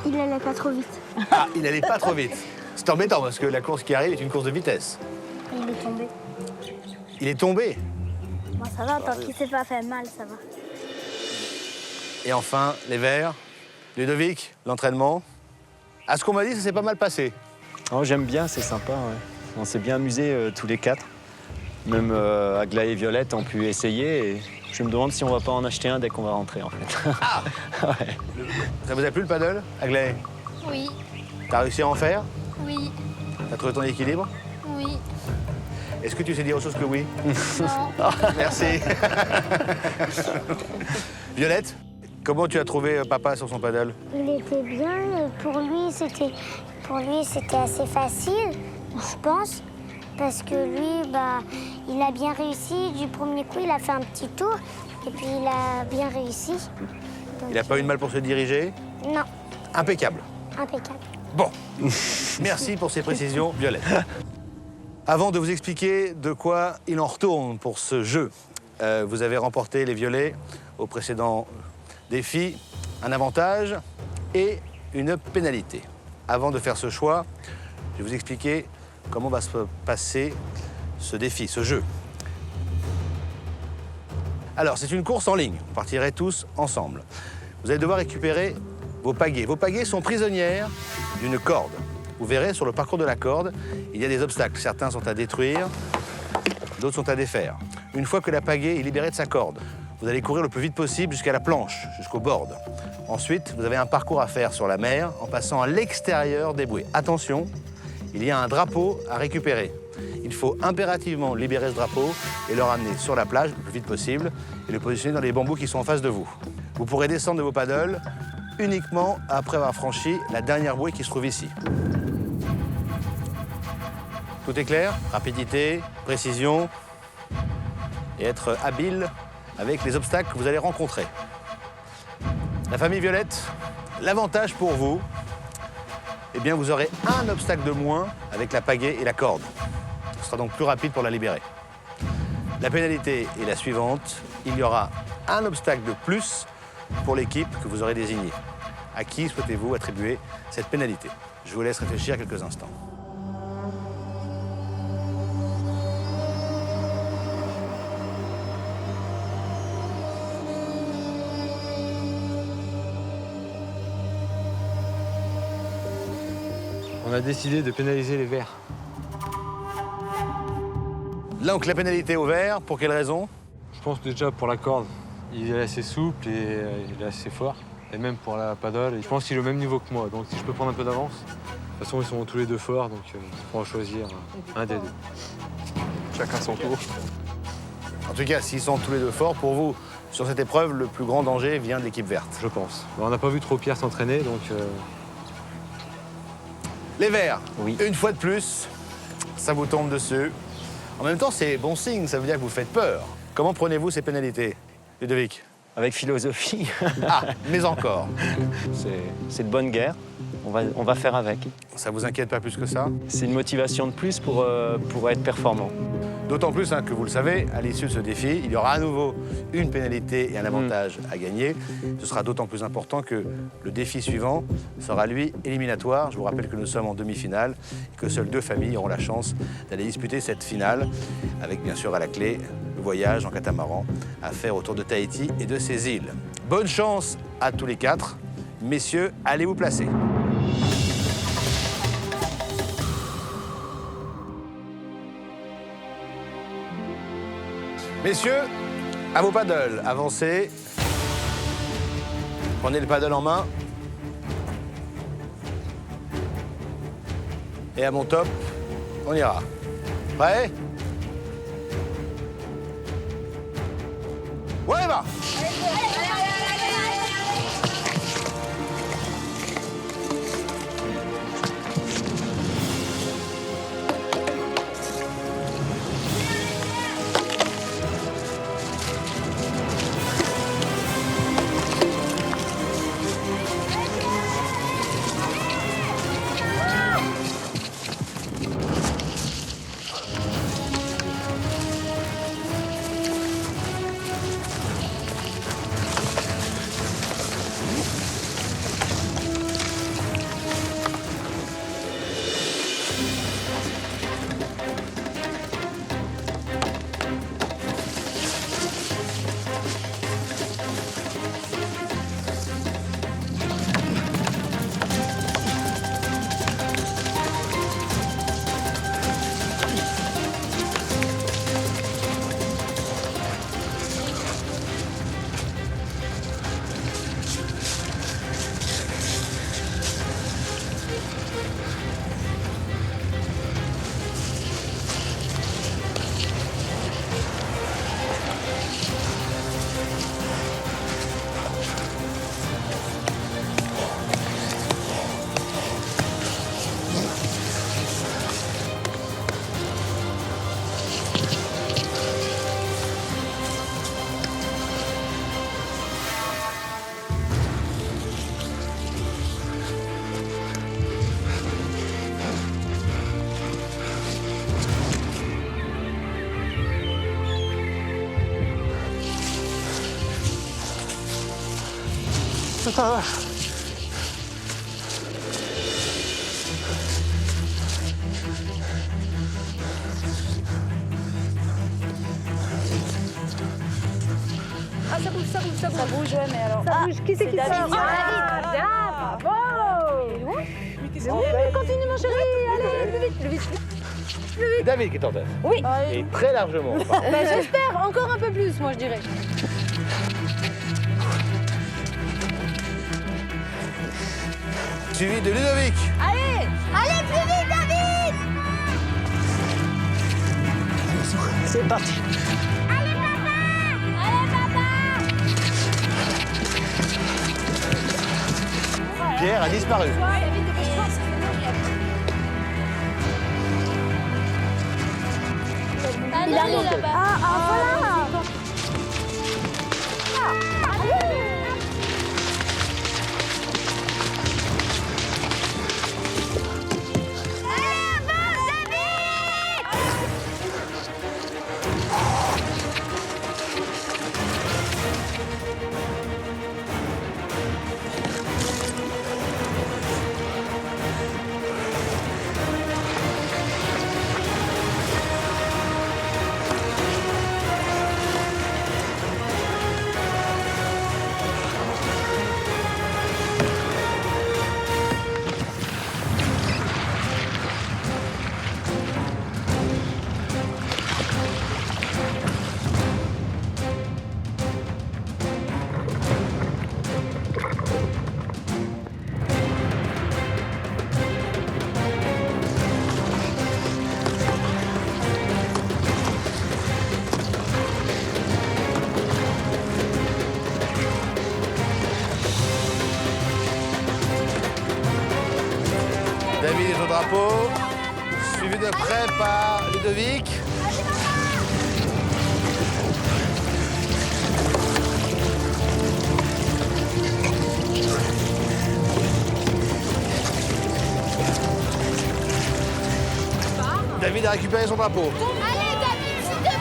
il allait pas trop vite. Ah, il allait pas trop vite. C'est embêtant parce que la course qui arrive est une course de vitesse. Il est tombé. Il est tombé. Bon, ça va, tant qu'il s'est pas fait mal, ça va. Et enfin, les verts. Ludovic, l'entraînement. À ce qu'on m'a dit, ça s'est pas mal passé. Oh, j'aime bien, c'est sympa. Ouais. On s'est bien amusés tous les quatre. Même Aglaé et Violette ont pu essayer. Et je me demande si on va pas en acheter un dès qu'on va rentrer, en fait. Ah ouais. Ça vous a plu le paddle, Aglaé? Oui, T'as réussi à en faire? oui, T'as trouvé ton équilibre? oui. Est-ce que tu sais dire autre chose que oui? Non. Merci. Violette, comment tu as trouvé papa sur son paddle? Il était bien et pour lui, c'était assez facile, je pense. Parce que lui, bah, il a bien réussi. Du premier coup, il a fait un petit tour et puis il a bien réussi. Donc, Il n'a pas eu de mal pour se diriger? Non, Impeccable. impeccable. Bon, merci pour ces précisions, Violette. Avant de vous expliquer de quoi il en retourne pour ce jeu, vous avez remporté les violets au précédent défi, un avantage et une pénalité. Avant de faire ce choix, je vais vous expliquer comment va se passer ce défi, ce jeu. Alors, c'est une course en ligne. Vous partirez tous ensemble. Vous allez devoir récupérer vos pagaies. Vos pagaies sont prisonnières d'une corde. Vous verrez, sur le parcours de la corde, il y a des obstacles. Certains sont à détruire, d'autres sont à défaire. Une fois que la pagaie est libérée de sa corde, vous allez courir le plus vite possible jusqu'à la planche, jusqu'au board. Ensuite, vous avez un parcours à faire sur la mer en passant à l'extérieur des bouées. Attention, il y a un drapeau à récupérer. Il faut impérativement libérer ce drapeau et le ramener sur la plage le plus vite possible et le positionner dans les bambous qui sont en face de vous. Vous pourrez descendre de vos paddles uniquement après avoir franchi la dernière bouée qui se trouve ici. Tout est clair? Rapidité, précision et être habile avec les obstacles que vous allez rencontrer. La famille Violette, l'avantage pour vous, eh bien, vous aurez un obstacle de moins avec la pagaie et la corde. Ce sera donc plus rapide pour la libérer. La pénalité est la suivante. Il y aura un obstacle de plus pour l'équipe que vous aurez désignée. À qui souhaitez-vous attribuer cette pénalité? Je vous laisse réfléchir quelques instants. On a décidé de pénaliser les verts. Donc la pénalité au vert, pour quelle raison? Je pense déjà pour la corde, il est assez souple et il est assez fort. Et même pour la paddle, je pense qu'il est au même niveau que moi. Donc si je peux prendre un peu d'avance. De toute façon, ils sont tous les deux forts, donc il faut en choisir un des deux. Chacun son tour. En tout cas, s'ils sont tous les deux forts, pour vous, sur cette épreuve, le plus grand danger vient de l'équipe verte. Je pense. On n'a pas vu trop Pierre s'entraîner, donc... Les verts, oui. Une fois de plus, ça vous tombe dessus. En même temps, c'est bon signe, ça veut dire que vous faites peur. Comment prenez-vous ces pénalités, Ludovic? Avec philosophie. Ah, mais encore. C'est de bonne guerre. On va faire avec. Ça vous inquiète pas plus que ça? C'est une motivation de plus pour être performant. D'autant plus que vous le savez, à l'issue de ce défi, il y aura à nouveau une pénalité et un avantage à gagner. Ce sera d'autant plus important que le défi suivant sera, lui, éliminatoire. Je vous rappelle que nous sommes en demi-finale et que seules 2 familles auront la chance d'aller disputer cette finale, avec bien sûr à la clé le voyage en catamaran à faire autour de Tahiti et de ses îles. Bonne chance à tous les 4. Messieurs, allez vous placer. Messieurs, à vos paddles, avancez. Prenez le paddle en main. Et à mon top, on ira. Prêt? Ouais, va! Ah, ça bouge, ça bouge, ça bouge. Ça bouge, ouais, mais alors. Ça bouge. Qui c'est qui David. sort? Ah, bravo! Continue, mon chéri. Allez, plus vite, plus vite. C'est David qui est en tête. Oui. Et très largement. Bah, j'espère, encore un peu plus, moi, je dirais. Suivi de Ludovic. Allez! Allez, plus vite, David! C'est parti. Allez, papa! Allez, papa! Pierre a disparu. Il arrive là-bas. Ah, voilà! David est au drapeau, suivi de près par Ludovic. David a récupéré son drapeau. Allez, David, s'il te plaît!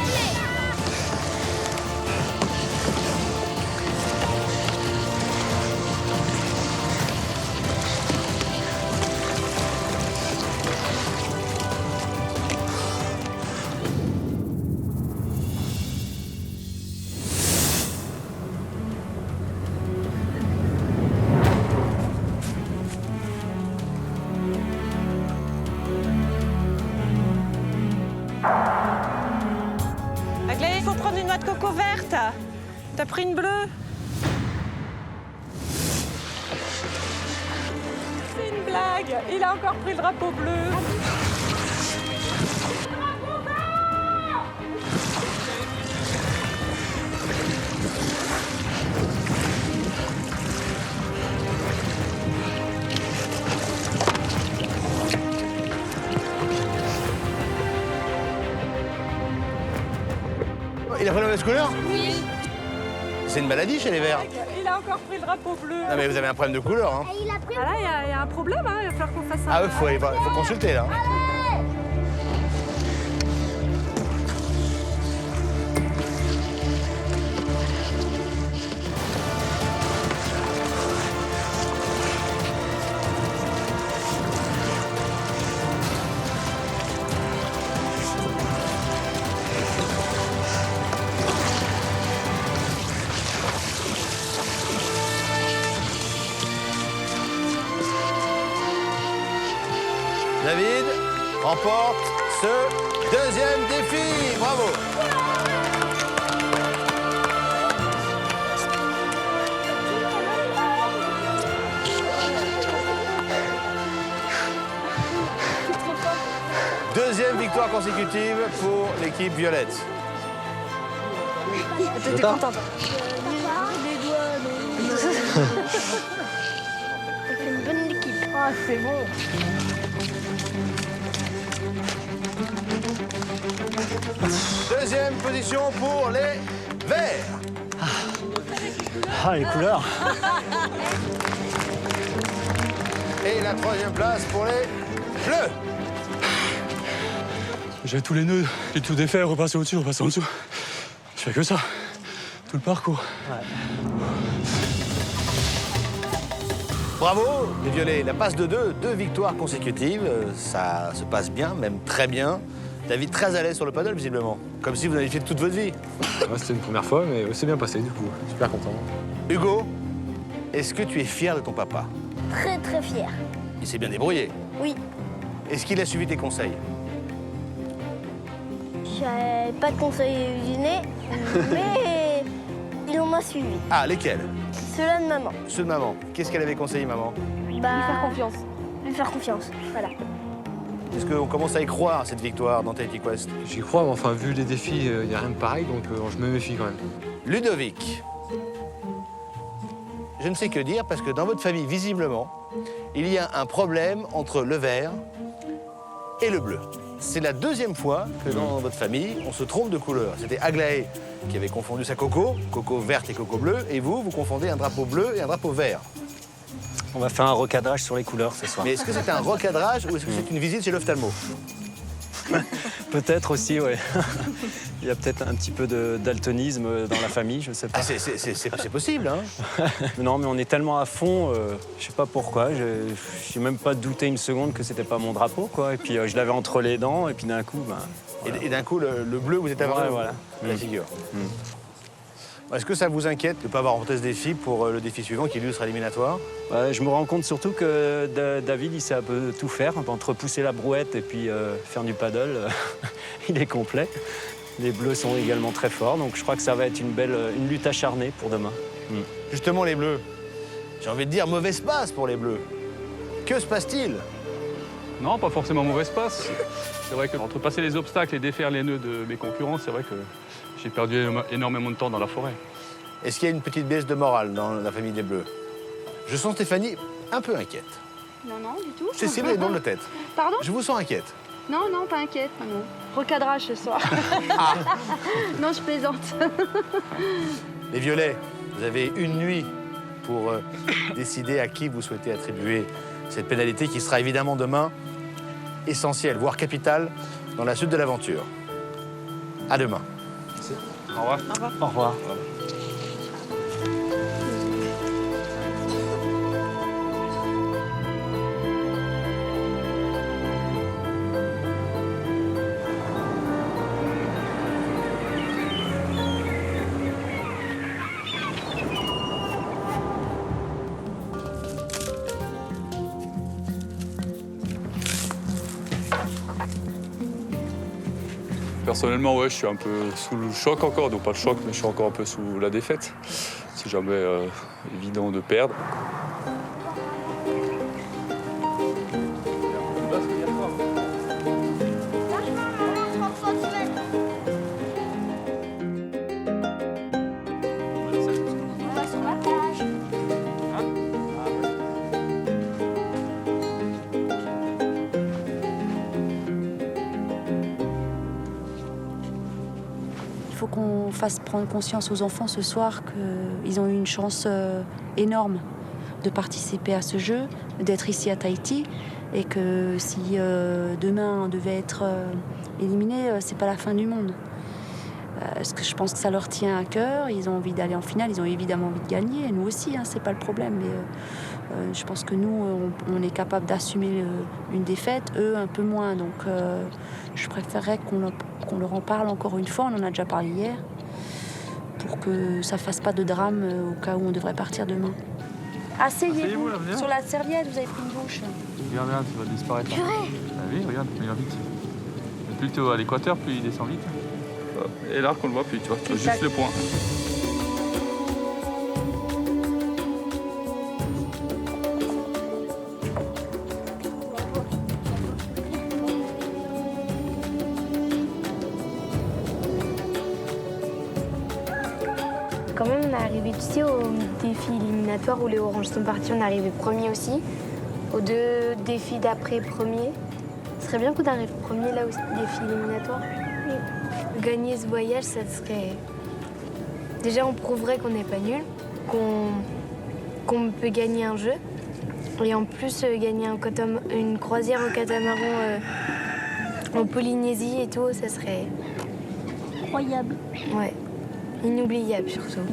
noix de coco verte. T'as pris une bleue? C'est une blague. Il a encore pris le drapeau bleu. Il a pris la mauvaise couleur? Oui. C'est une maladie chez les Verts. Il a encore pris le drapeau bleu. Non mais vous avez un problème de couleur. Hein. Ah là, il y a un problème, hein. Il va falloir qu'on fasse un... Ah oui, il faut consulter là. David remporte ce deuxième défi. Bravo. Deuxième victoire consécutive pour l'équipe violette. T'étais contente. C'est une bonne équipe. Ah, c'est bon. Deuxième position pour les verts. Ah, les couleurs. Et la troisième place pour les bleus. J'ai tous les nœuds, j'ai tout défait, repasser au-dessus, repasser en dessous. Je fais que ça, tout le parcours. Bravo, les violets. La passe de deux victoires consécutives. Ça se passe bien, même très bien. David très à l'aise sur le paddle, visiblement. Comme si vous aviez fait toute votre vie. Moi, c'était une première fois, mais c'est bien passé, du coup. Super content. Hugo, est-ce que tu es fier de ton papa? Très très fier. Il s'est bien débrouillé. Oui. Est-ce qu'il a suivi tes conseils? J'avais pas de conseils usinés, mais il en a suivi. Ah, lesquels? Ceux-là de maman. Ceux de maman. Qu'est-ce qu'elle avait conseillé, maman? Lui faire confiance. Lui faire confiance, voilà. Est-ce qu'on commence à y croire, cette victoire dans Tahiti Quest? J'y crois, mais enfin, vu les défis, il n'y a rien de pareil, donc je me méfie quand même. Ludovic. Je ne sais que dire parce que dans votre famille, visiblement, il y a un problème entre le vert et le bleu. C'est la deuxième fois que dans votre famille, on se trompe de couleur. C'était Aglaé qui avait confondu sa coco verte et coco bleu, et vous confondez un drapeau bleu et un drapeau vert. On va faire un recadrage sur les couleurs ce soir. Mais est-ce que c'est un recadrage ou est-ce que c'est une visite chez l'ophtalmo? Peut-être aussi, oui. Il y a peut-être un petit peu de daltonisme dans la famille, je sais pas. Ah, c'est possible, hein. Non, mais on est tellement à fond, je sais pas pourquoi. J'ai même pas douté une seconde que c'était pas mon drapeau, quoi. Et puis je l'avais entre les dents, et puis d'un coup, ben. Voilà. Et d'un coup, le bleu, vous êtes à voilà. La figure. Est-ce que ça vous inquiète de ne pas avoir remporté ce défi pour le défi suivant qui lui sera éliminatoire? Je me rends compte surtout que David, il sait un peu tout faire. Entre pousser la brouette et puis faire du paddle, il est complet. Les bleus sont également très forts, donc je crois que ça va être une lutte acharnée pour demain. Justement, les bleus, j'ai envie de dire mauvaise passe pour les bleus. Que se passe-t-il? Non, pas forcément mauvaise passe. C'est vrai qu'entre passer les obstacles et défaire les nœuds de mes concurrents, c'est vrai que j'ai perdu énormément de temps dans la forêt. Est-ce qu'il y a une petite baisse de morale dans la famille des Bleus? Je sens Stéphanie un peu inquiète. Non, non, du tout. Cécile est dans le tête. Pardon? Je vous sens inquiète. Non, non, pas inquiète. Non. Recadrage ce soir. Non, je plaisante. Les violets, vous avez une nuit pour décider à qui vous souhaitez attribuer cette pénalité qui sera évidemment demain essentielle, voire capitale, dans la suite de l'aventure. À demain. Au revoir. Au revoir. Personnellement, ouais, je suis un peu sous le choc encore. Donc pas le choc, mais je suis encore un peu sous la défaite. C'est jamais évident de perdre. Il faut qu'on fasse prendre conscience aux enfants ce soir qu'ils ont eu une chance énorme de participer à ce jeu, d'être ici à Tahiti, et que si demain on devait être éliminé, c'est pas la fin du monde. Parce que je pense que ça leur tient à cœur, ils ont envie d'aller en finale, ils ont évidemment envie de gagner, nous aussi, hein, c'est pas le problème, mais je pense que nous, on est capable d'assumer une défaite, eux un peu moins, donc je préférerais qu'on leur en parle encore une fois, on en a déjà parlé hier, pour que ça fasse pas de drame au cas où on devrait partir demain. Asseyez-vous, sur la serviette, vous avez pris une bouche. Regarde, tu vas disparaître. Purée. Ah oui, regarde, il va vite. Plus tu vas à l'équateur, plus il descend vite. Et là, qu'on le voit plus, tu vois juste le point. Quand même, on est arrivé, tu sais, au défi éliminatoire où les Oranges sont partis, on est arrivé premier aussi. Aux 2 défis d'après premier. Ce serait bien qu'on arrive premier là au défi éliminatoire. Gagner ce voyage, ça serait... Déjà, on prouverait qu'on n'est pas nul, qu'on peut gagner un jeu. Et en plus, gagner une croisière en catamaran en Polynésie et tout, ça serait... Incroyable. Ouais. Inoubliable surtout.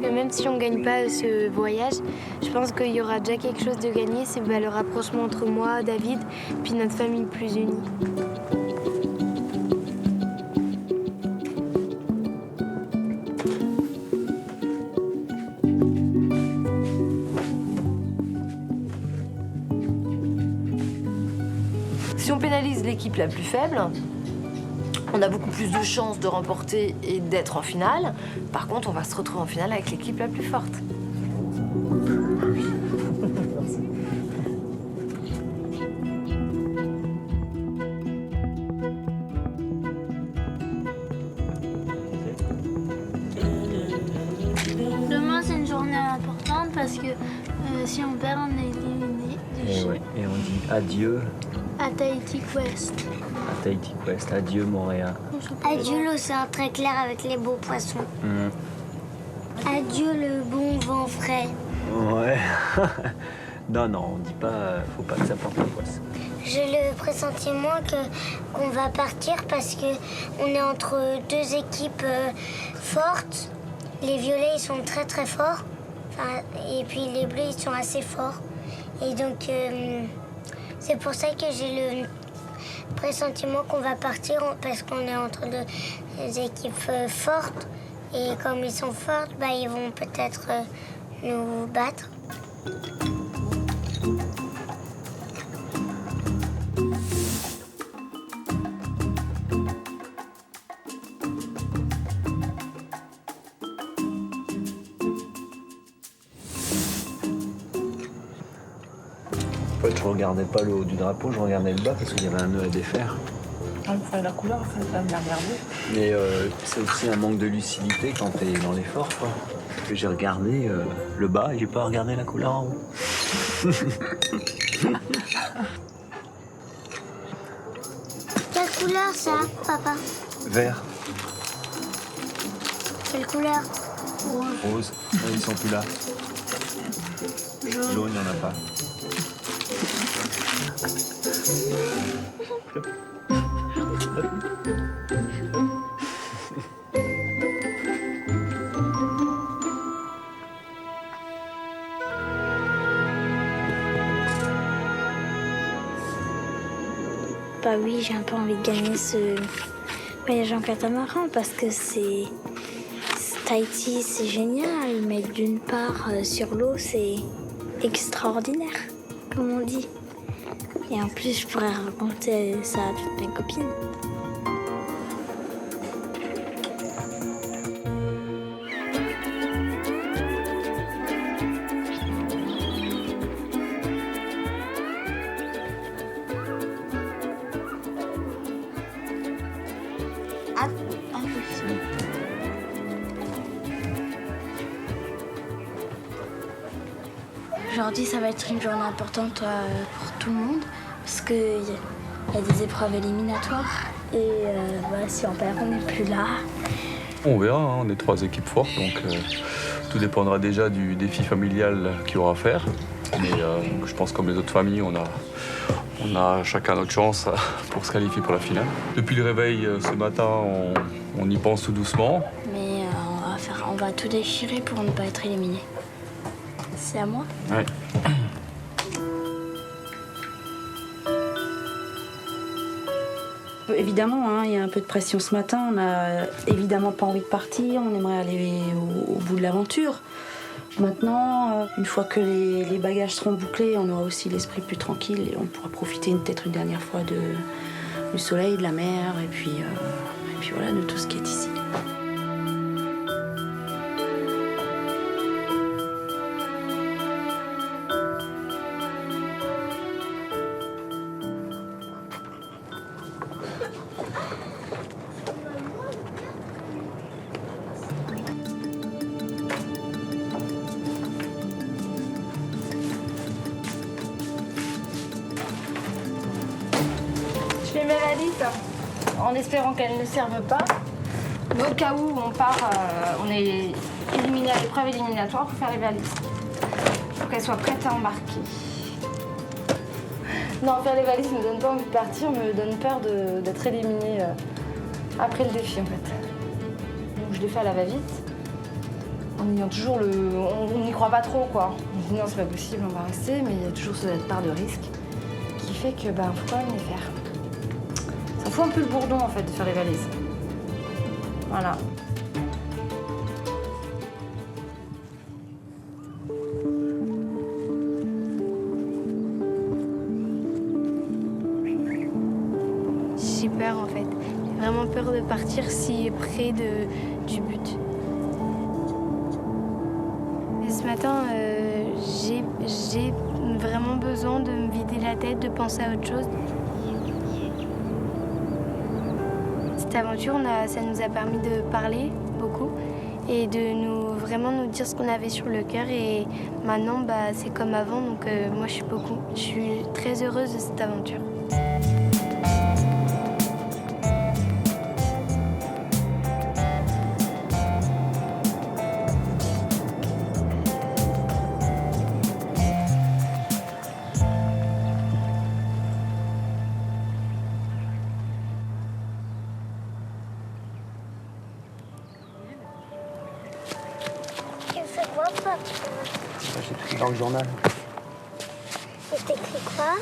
Et même si on ne gagne pas ce voyage, je pense qu'il y aura déjà quelque chose de gagné, c'est le rapprochement entre moi, David, puis notre famille plus unie. Si on pénalise l'équipe la plus faible, on a beaucoup plus de chances de remporter et d'être en finale. Par contre, on va se retrouver en finale avec l'équipe la plus forte. Demain, c'est une journée importante parce que si on perd, on est éliminé. Et on dit adieu À Tahiti Quest. à Tahiti Quest, adieu Montréal. Adieu l'océan très clair avec les beaux poissons. Adieu le bon vent frais. Ouais. non, on dit pas, faut pas que ça porte la poisse. J'ai le pressentiment qu'on va partir parce que on est entre 2 équipes fortes. Les violets, ils sont très très forts. Et puis les bleus, ils sont assez forts. Et donc, c'est pour ça que j'ai le pressentiment qu'on va partir parce qu'on est entre 2 équipes fortes. Et comme ils sont forts, ils vont peut-être nous battre. En fait, je regardais pas le haut du drapeau, je regardais le bas parce qu'il y avait un nœud à défaire. La couleur, ça va bien regarder. Mais c'est aussi un manque de lucidité quand t'es dans l'effort, quoi. Parce que j'ai regardé le bas et j'ai pas regardé la couleur en haut. Quelle couleur ça, papa? Vert, Quelle couleur? rose, non, ils sont plus là. Jaune, il n'y en a pas. Oui, j'ai un peu envie de gagner ce voyage en catamaran parce que Tahiti, c'est génial, mais d'une part, sur l'eau, c'est extraordinaire, comme on dit. Et en plus, je pourrais raconter ça à toutes mes copines. Aujourd'hui, ça va être une journée importante pour tout le monde parce qu'il y a des épreuves éliminatoires et si on perd, on n'est plus là. On verra, hein, on est 3 équipes fortes, donc tout dépendra déjà du défi familial qu'il y aura à faire. Mais je pense que comme les autres familles, on a chacun notre chance pour se qualifier pour la finale. Depuis le réveil ce matin, on y pense tout doucement. Mais on va tout déchirer pour ne pas être éliminé. C'est à moi? Ouais. Évidemment, hein, il y a un peu de pression ce matin. On n'a évidemment pas envie de partir. On aimerait aller au bout de l'aventure. Maintenant, une fois que les bagages seront bouclés, on aura aussi l'esprit plus tranquille et on pourra profiter peut-être une dernière fois du soleil, de la mer et puis voilà, de tout ce qui est ici. Je fais mes valises en espérant qu'elles ne servent pas. Mais au cas où on part, on est éliminé à l'épreuve éliminatoire pour faire les valises. Il faut qu'elles soient prêtes à embarquer. Non, faire les valises ne me donne pas envie de partir, me donne peur d'être éliminée après le défi en fait. Donc je les fais à la va-vite. En ayant toujours on n'y croit pas trop quoi. On se dit non c'est pas possible, on va rester, mais il y a toujours cette part de risque qui fait que faut quand même les faire. Ça fout un peu le bourdon en fait de faire les valises. Voilà. J'ai peur en fait. J'ai vraiment peur de partir si près du but. Et ce matin, j'ai vraiment besoin de me vider la tête, de penser à autre chose. Cette aventure, ça nous a permis de parler beaucoup et de vraiment nous dire ce qu'on avait sur le cœur. Et maintenant, c'est comme avant, donc moi je suis très heureuse de cette aventure. J'ai écrit dans le journal. Et t'écris quoi?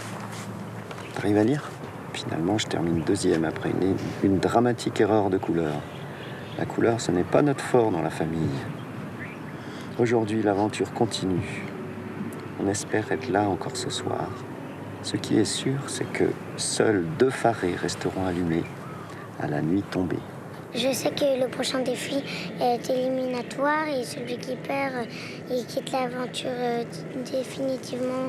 T'arrives à lire? Finalement, je termine 2e après une dramatique erreur de couleur. La couleur, ce n'est pas notre fort dans la famille. Aujourd'hui, l'aventure continue. On espère être là encore ce soir. Ce qui est sûr, c'est que seuls 2 pharés resteront allumés à la nuit tombée. Je sais que le prochain défi est éliminatoire et celui qui perd, il quitte l'aventure définitivement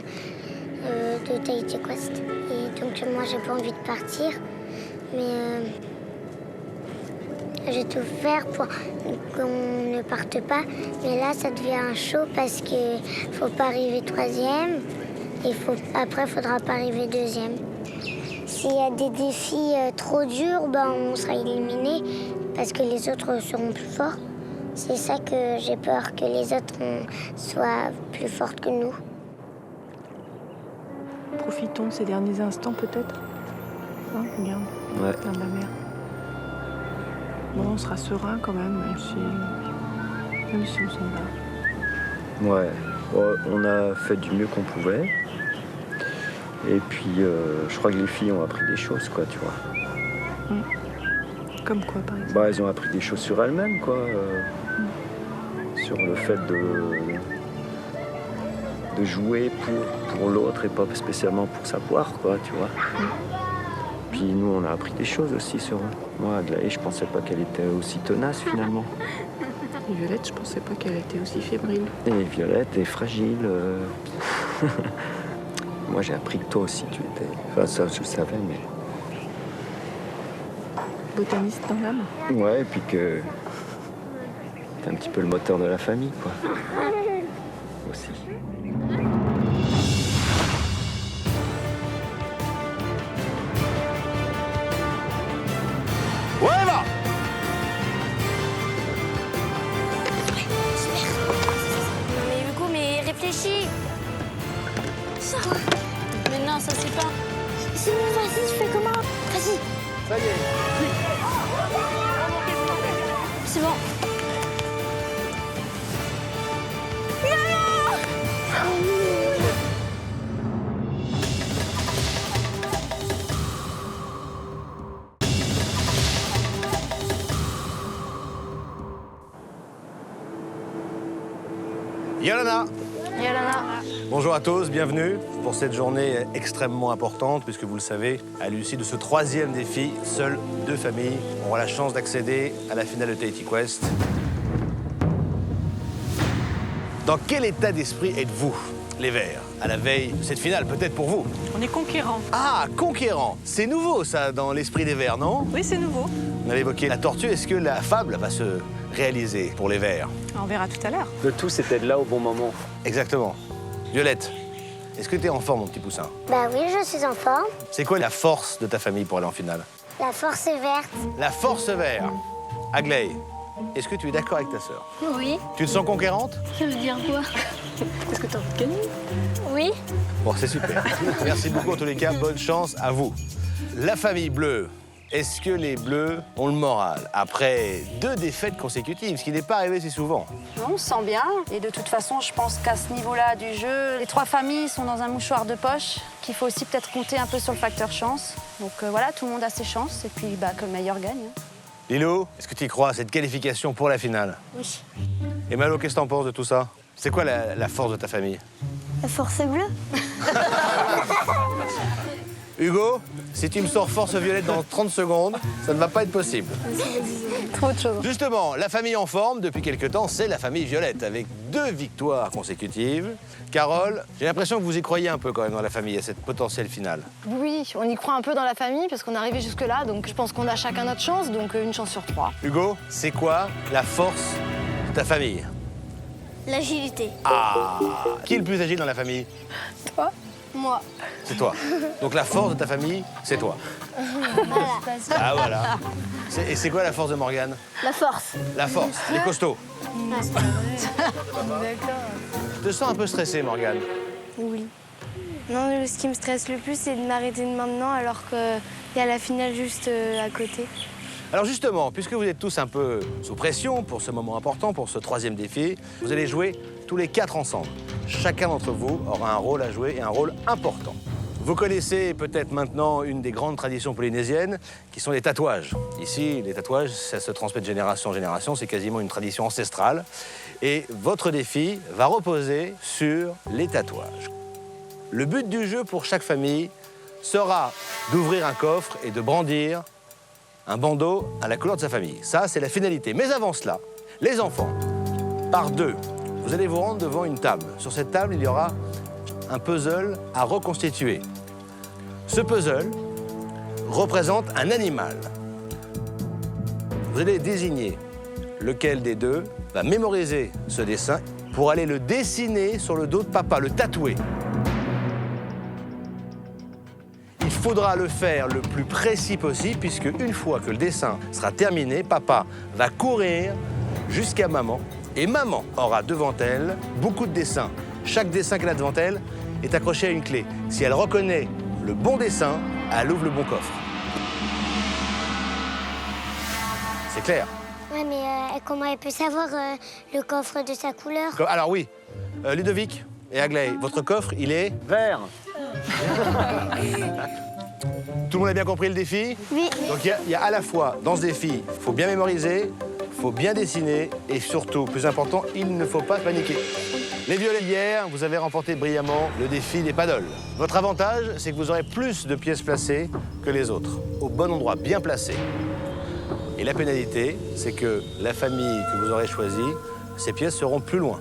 de Tahiti Quest. Et donc moi, j'ai pas envie de partir, mais je vais tout faire pour qu'on ne parte pas. Mais là, ça devient un show parce qu'il faut pas arriver 3e et après, il faudra pas arriver 2e. S'il y a des défis trop durs, on sera éliminé parce que les autres seront plus forts. C'est ça que j'ai peur, que les autres soient plus fortes que nous. Profitons de ces derniers instants peut-être. Hein, regarde, Ouais. regarde la mer. Bon, on sera serein quand même si on s'en va. Ouais, on a fait du mieux qu'on pouvait. Et puis, je crois que les filles ont appris des choses, quoi, tu vois. Comme quoi, par exemple? Elles ont appris des choses sur elles-mêmes, quoi. Sur le fait de jouer pour l'autre et pas spécialement pour sa poire, quoi, tu vois. Puis nous, on a appris des choses aussi sur eux. Moi, Aglaé, je pensais pas qu'elle était aussi tenace, finalement. Et Violette, je pensais pas qu'elle était aussi fébrile. Et Violette est fragile. Moi, j'ai appris que toi aussi, tu étais... Enfin, ça, je le savais, mais... Botaniste dans l'âme. Ouais, et puis que... t'es un petit peu le moteur de la famille, quoi. Aussi. Ouais, va! Mais Hugo, mais réfléchis. Ça. Mais non, ça c'est pas. C'est bon, vas-y, tu fais comment? Vas-y. Ça y est. C'est bon. Yolana. Yolana. Bonjour à tous, bienvenue pour cette journée extrêmement importante, puisque vous le savez, à l'issue de ce 3e défi, seules 2 familles auront la chance d'accéder à la finale de Tahiti Quest. Dans quel état d'esprit êtes-vous, les Verts, à la veille de cette finale, peut-être pour vous? On est conquérants. Ah, conquérant! C'est nouveau, ça, dans l'esprit des Verts, non? Oui, c'est nouveau. On avait évoqué la tortue. Est-ce que la fable va se réaliser pour les Verts? On verra tout à l'heure. Le tout, c'était de là au bon moment. Exactement. Violette, est-ce que tu es en forme, mon petit poussin? Bah oui, je suis en forme. C'est quoi la force de ta famille pour aller en finale? La force est verte. La force verte. Aglaé, est-ce que tu es d'accord avec ta sœur? Oui. Tu te sens conquérante? Ça veut dire quoi? Est-ce que tu as envie de gagner? Oui. Bon, c'est super. Merci beaucoup en tous les cas. Bonne chance à vous. La famille bleue. Est-ce que les Bleus ont le moral après 2 défaites consécutives, ce qui n'est pas arrivé si souvent? Non, on se sent bien. Et de toute façon, je pense qu'à ce niveau-là du jeu, les 3 familles sont dans un mouchoir de poche, qu'il faut aussi peut-être compter un peu sur le facteur chance. Donc voilà, tout le monde a ses chances et puis que le meilleur gagne. Lilo, est-ce que tu y crois à cette qualification pour la finale? Oui. Et Malo, qu'est-ce que t'en penses de tout ça? C'est quoi la force de ta famille? La force bleue. Hugo, si tu me sors force violette dans 30 secondes, ça ne va pas être possible. Trop de choses. Justement, la famille en forme depuis quelque temps, c'est la famille violette, avec 2 victoires consécutives. Carole, j'ai l'impression que vous y croyez un peu quand même dans la famille, à cette potentielle finale. Oui, on y croit un peu dans la famille parce qu'on est arrivé jusque-là, donc je pense qu'on a chacun notre chance, donc une chance sur 3. Hugo, c'est quoi la force de ta famille? L'agilité. Ah, qui est le plus agile dans la famille? Toi? Moi. C'est toi. Donc la force de ta famille, c'est toi. Voilà. Ah voilà. Et c'est quoi la force de Morgane? La force. La force, les costauds. D'accord. Je te sens un peu stressée, Morgane. Oui. Non, ce qui me stresse le plus, c'est de m'arrêter de maintenant alors qu'il y a la finale juste à côté. Alors justement, puisque vous êtes tous un peu sous pression pour ce moment important, pour ce 3e défi, vous allez jouer tous les 4 ensemble. Chacun d'entre vous aura un rôle à jouer et un rôle important. Vous connaissez peut-être maintenant une des grandes traditions polynésiennes, qui sont les tatouages. Ici, les tatouages, ça se transmet de génération en génération, c'est quasiment une tradition ancestrale. Et votre défi va reposer sur les tatouages. Le but du jeu pour chaque famille sera d'ouvrir un coffre et de brandir un bandeau à la couleur de sa famille. Ça, c'est la finalité. Mais avant cela, les enfants, par 2, vous allez vous rendre devant une table. Sur cette table, il y aura un puzzle à reconstituer. Ce puzzle représente un animal. Vous allez désigner lequel des 2 va mémoriser ce dessin pour aller le dessiner sur le dos de papa, le tatouer. Il faudra le faire le plus précis possible, puisque une fois que le dessin sera terminé, papa va courir jusqu'à maman, et maman aura devant elle beaucoup de dessins. Chaque dessin qu'elle a devant elle est accroché à une clé. Si elle reconnaît le bon dessin, elle ouvre le bon coffre. C'est clair? Ouais, mais comment elle peut savoir le coffre de sa couleur? Alors oui, Ludovic et Aglaé, votre coffre, il est vert. Tout le monde a bien compris le défi? Oui. Donc il y a à la fois, dans ce défi, il faut bien mémoriser, il faut bien dessiner et surtout, plus important, il ne faut pas paniquer. Les violets hier, vous avez remporté brillamment le défi des paddles. Votre avantage, c'est que vous aurez plus de pièces placées que les autres, au bon endroit, bien placées. Et la pénalité, c'est que la famille que vous aurez choisie, ces pièces seront plus loin.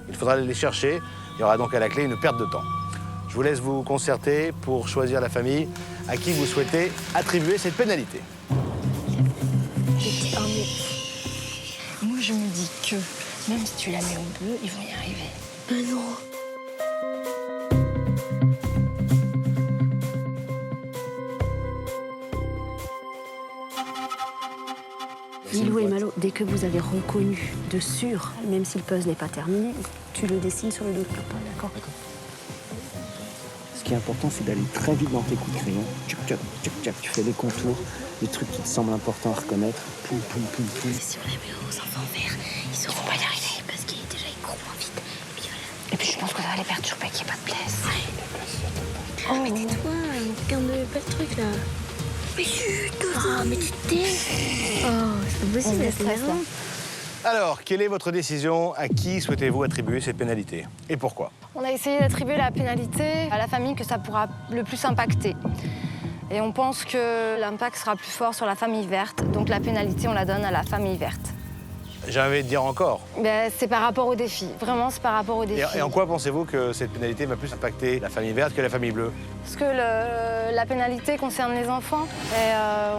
Il faudra les chercher. Il y aura donc à la clé une perte de temps. Je vous laisse vous concerter pour choisir la famille à qui vous souhaitez attribuer cette pénalité. Moi, je me dis que même si tu la mets au bleu, ils vont y arriver. Mais non. Lilou et Malo, dès que vous avez reconnu de sûr, même si le puzzle n'est pas terminé, tu le dessines sur le dos de papa, d'accord? Ce qui est important, c'est d'aller très vite dans tes coups de crayon. Tchac, tchac, tchac, tchac. Tu fais les contours, les trucs qui te semblent importants à reconnaître. Poum, poum, poum, poum. Si on les met aux enfants verts, ils sauront pas y arriver parce qu'ils courent moins vite. Et puis voilà. Et puis je pense que ça va les perturber, qu'il n'y ait pas de place. Oh, mais tais-toi, regarde pas le truc là. Mais chut, oh, mais tu t'es. Oh, c'est possible, c'est raison. Alors, quelle est votre décision? À qui souhaitez-vous attribuer cette pénalité? Et pourquoi? On a essayé d'attribuer la pénalité à la famille que ça pourra le plus impacter. Et on pense que l'impact sera plus fort sur la famille verte. Donc la pénalité, on la donne à la famille verte. J'ai envie de dire encore. Ben, c'est par rapport au défi. Vraiment, c'est par rapport au défi. Et en quoi pensez-vous que cette pénalité va plus impacter la famille verte que la famille bleue? Parce que la pénalité concerne les enfants. Et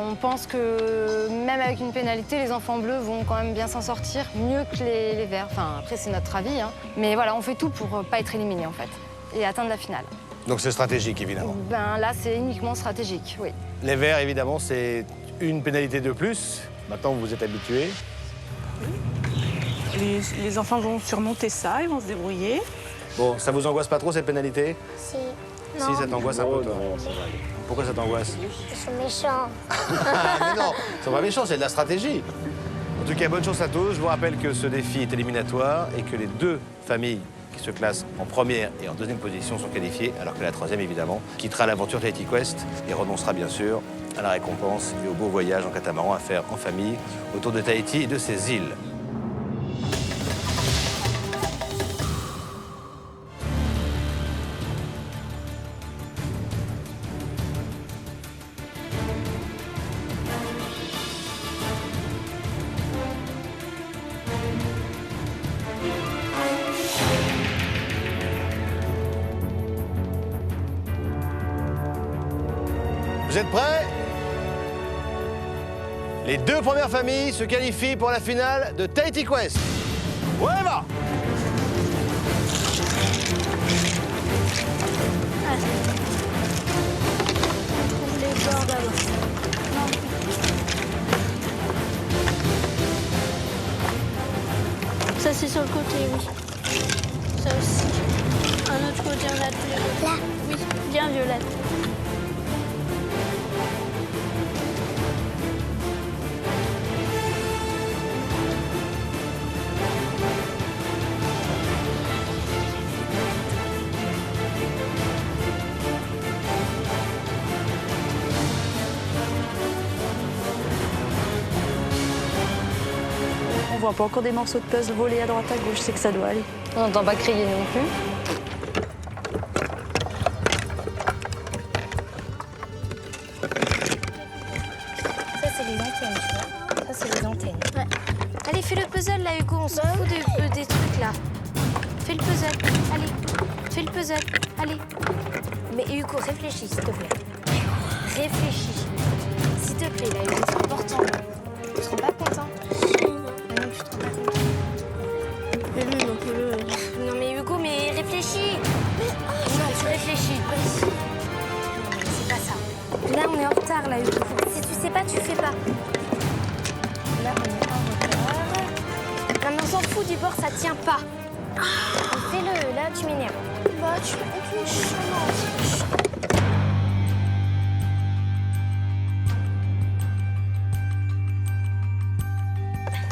on pense que même avec une pénalité, les enfants bleus vont quand même bien s'en sortir, mieux que les verts. Enfin, après, c'est notre avis. Hein. Mais voilà, on fait tout pour pas être éliminés, en fait, et atteindre la finale. Donc c'est stratégique, évidemment. Ben, là, c'est uniquement stratégique, oui. Les verts, évidemment, c'est une pénalité de plus. Maintenant, vous êtes habitués. Les enfants vont surmonter ça, ils vont se débrouiller. Bon, ça vous angoisse pas trop, cette pénalité? Si. Si, ça t'angoisse un peu, toi. Pourquoi ça t'angoisse? Ils sont méchants. Mais non, ils sont pas méchants, c'est de la stratégie. En tout cas, bonne chance à tous. Je vous rappelle que ce défi est éliminatoire et que les deux familles qui se classent en première et en deuxième position sont qualifiées, alors que la troisième, évidemment, quittera l'aventure Tahiti Quest et renoncera bien sûr à la récompense et au beau voyage en catamaran à faire en famille autour de Tahiti et de ses îles. Vous êtes prêts? Les deux premières familles se qualifient pour la finale de Tahiti Quest. Ouais, va! Les bords là-bas. Ça, c'est sur le côté, oui. Ça aussi. Un autre côté, on a tous les deux. Là? Oui, bien violette. On voit pas encore des morceaux de puzzle voler à droite à gauche, c'est que ça doit aller. On n'entend pas crier non plus. Ça, c'est les antennes, tu vois. Ça, c'est les antennes. Ouais. Allez, fais le puzzle, là, Hugo. On s'en fout des trucs, là. Fais le puzzle. Allez, fais le puzzle. Allez. Mais Hugo, réfléchis, s'il te plaît. Réfléchis. S'il te plaît, là, Hugo, c'est important. Tu te rends pas compte, hein? Non, tu te rends pas compte. Mais lui, non plus. Non, mais Hugo, mais réfléchis. Non, tu réfléchis. Non, mais c'est pas ça. Là, on est en retard, là, Hugo. Si tu sais pas, tu fais pas. Là, on est en retard. Non, mais on s'en fout du bord, ça tient pas. Fais-le, là, tu m'énerves. Bah, tu es chiant.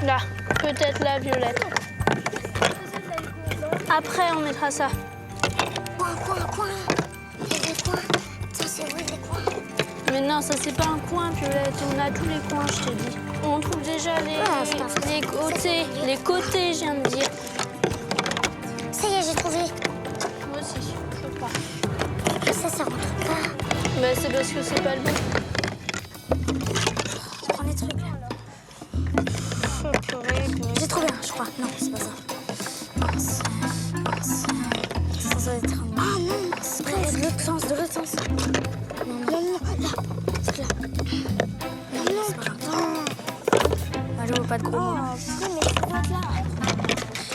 Là, peut-être la violette. Après, on mettra ça. Coin. Il y a des coins. Ça, c'est vrai, des coins. Mais non, ça c'est pas un coin, Violette. On a tous les coins, je t'ai dit. On trouve déjà les côtés. Les côtés, je viens de dire. Ça y est, j'ai trouvé. Moi aussi, je sais pas. Ça rentre pas. Mais c'est parce que c'est pas le bon. Prends les trucs là. Oh, purée. J'ai trouvé un, je crois. Non, c'est pas ça. Mince. Ça doit être un... Ah non, c'est presque. De l'autre sens, Non, là. C'est là. Non, c'est pas grave. Ah, je vois pas de gros mots. Si, mais ça doit être là.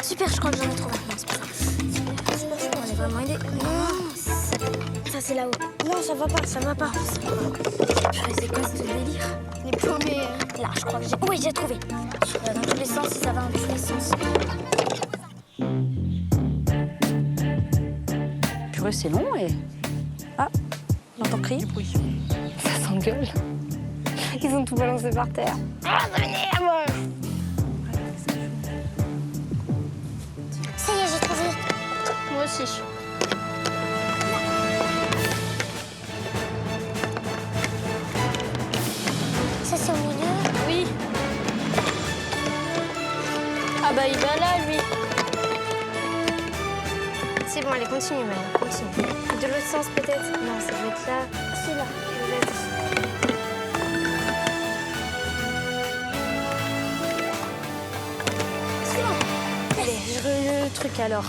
Super, je crois que j'en ai trouvé un. Non, c'est pas ça. Super, on est vraiment aidé. Non, ça c'est là-haut. Non, ça va pas. C'est quoi ce délire? Les paumés. Là, je crois que j'ai... Oui, j'ai trouvé. Je regarde dans tous les sens, si ça va dans tous les sens. Purée, c'est long et... Ah, j'entends crier. Du bruit. Ça s'engueule. Ils ont tout balancé par terre. Ah, ça m'énerve! Ça y est, j'ai trouvé. Moi aussi. Ça, c'est au milieu. Oui. Ah bah il va là, lui. C'est bon, allez, continue maintenant, continue. De l'autre sens peut-être? Non, ça doit être là. C'est là. Allez, je remets le truc alors.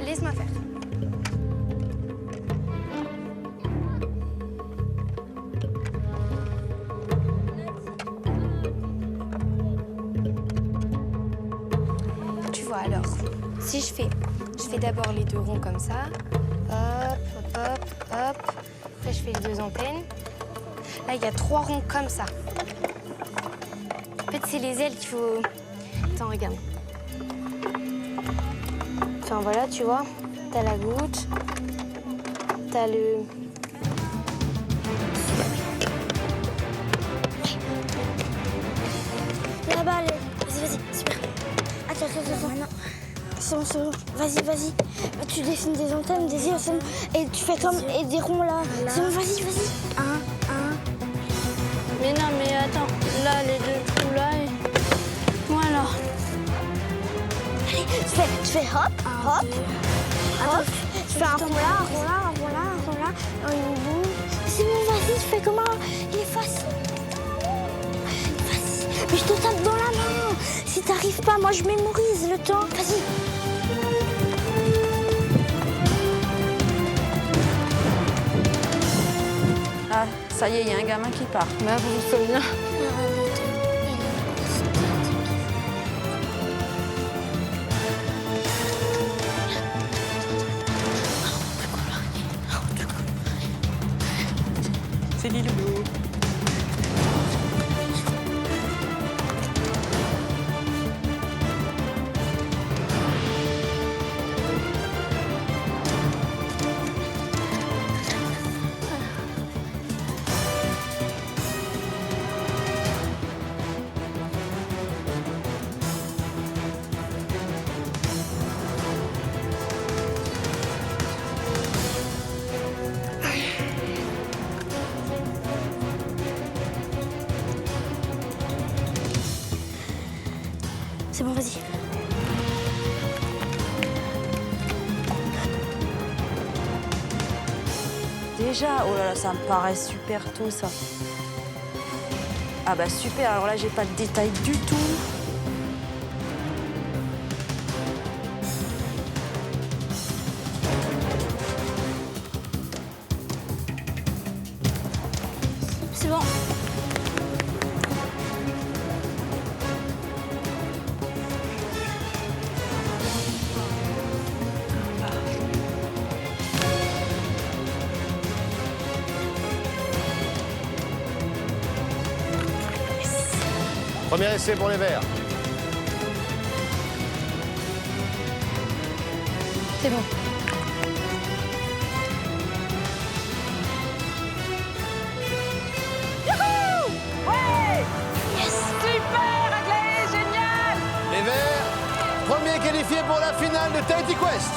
Laisse-moi faire. Tu vois alors, si je fais d'abord les deux ronds comme ça. Hop, hop, hop, hop. Après, je fais les deux antennes. Là, il y a 3 ronds comme ça. En fait, c'est les ailes qu'il faut... Attends, regarde. Enfin, voilà, tu vois. T'as la goutte. T'as le... Là-bas, allez. Vas-y, super. Attends. Maintenant. C'est bon. Vas-y. Tu dessines des antennes, des yeux, c'est bon. Et tu fais comme... Et des ronds là. C'est bon, vas-y. Un. Mais non, mais attends. Là, les deux trous là et... Voilà. Allez, tu fais hop. Tu fais un rond là, une boule. C'est bon, vas-y, tu fais comment? Il est facile. Mais je te tape dans la main. Si t'arrives pas, moi je mémorise le temps. Vas-y. Ah, ça y est, il y a un gamin qui part. Bah, vous vous souvenez. C'est Lilou. C'est bon, vas-y. Déjà, oh là là, ça me paraît super tôt, ça. Ah bah super, alors là, j'ai pas de détails du tout. C'est bon. Premier essai pour les Verts. C'est bon. Les Verts, premier qualifié pour la finale de Tahiti Quest.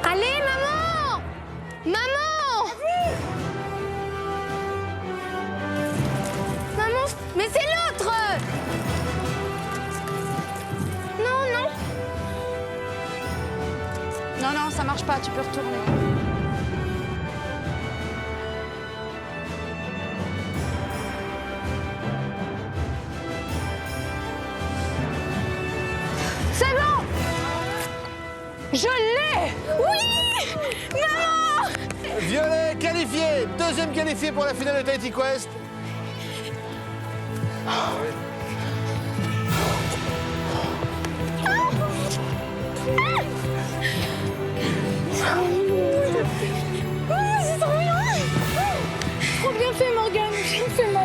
Allez, maman! Maman! Maman, mais c'est marche pas, tu peux retourner. C'est bon! Je l'ai! Oui! Non! Violet qualifié, deuxième qualifié pour la finale de Tahiti Quest. C'est trop bien! Trop bien fait, Morgane. J'ai fait ma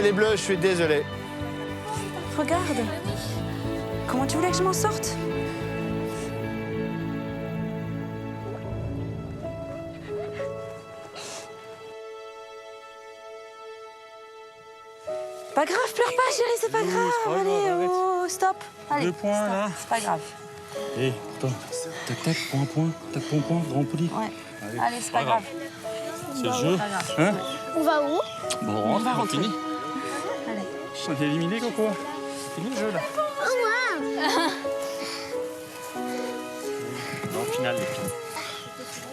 Les Bleus, je suis désolé. Regarde. Comment tu voulais que je m'en sorte? Pas grave, pleure pas, chérie, c'est pas grave. Allez, oh, stop. Allez, 2 points, stop. là. C'est pas grave. Hé, attends. Tac, tac, pour un point. Tac, pour un point, rempli. Ouais. Allez, c'est pas grave. C'est le jeu. Pas grave. Hein? On va où? Bon, on rentre, va on rentrer. finit. Allez. On est éliminé, Coco. C'est fini le jeu, là. En finale, les filles.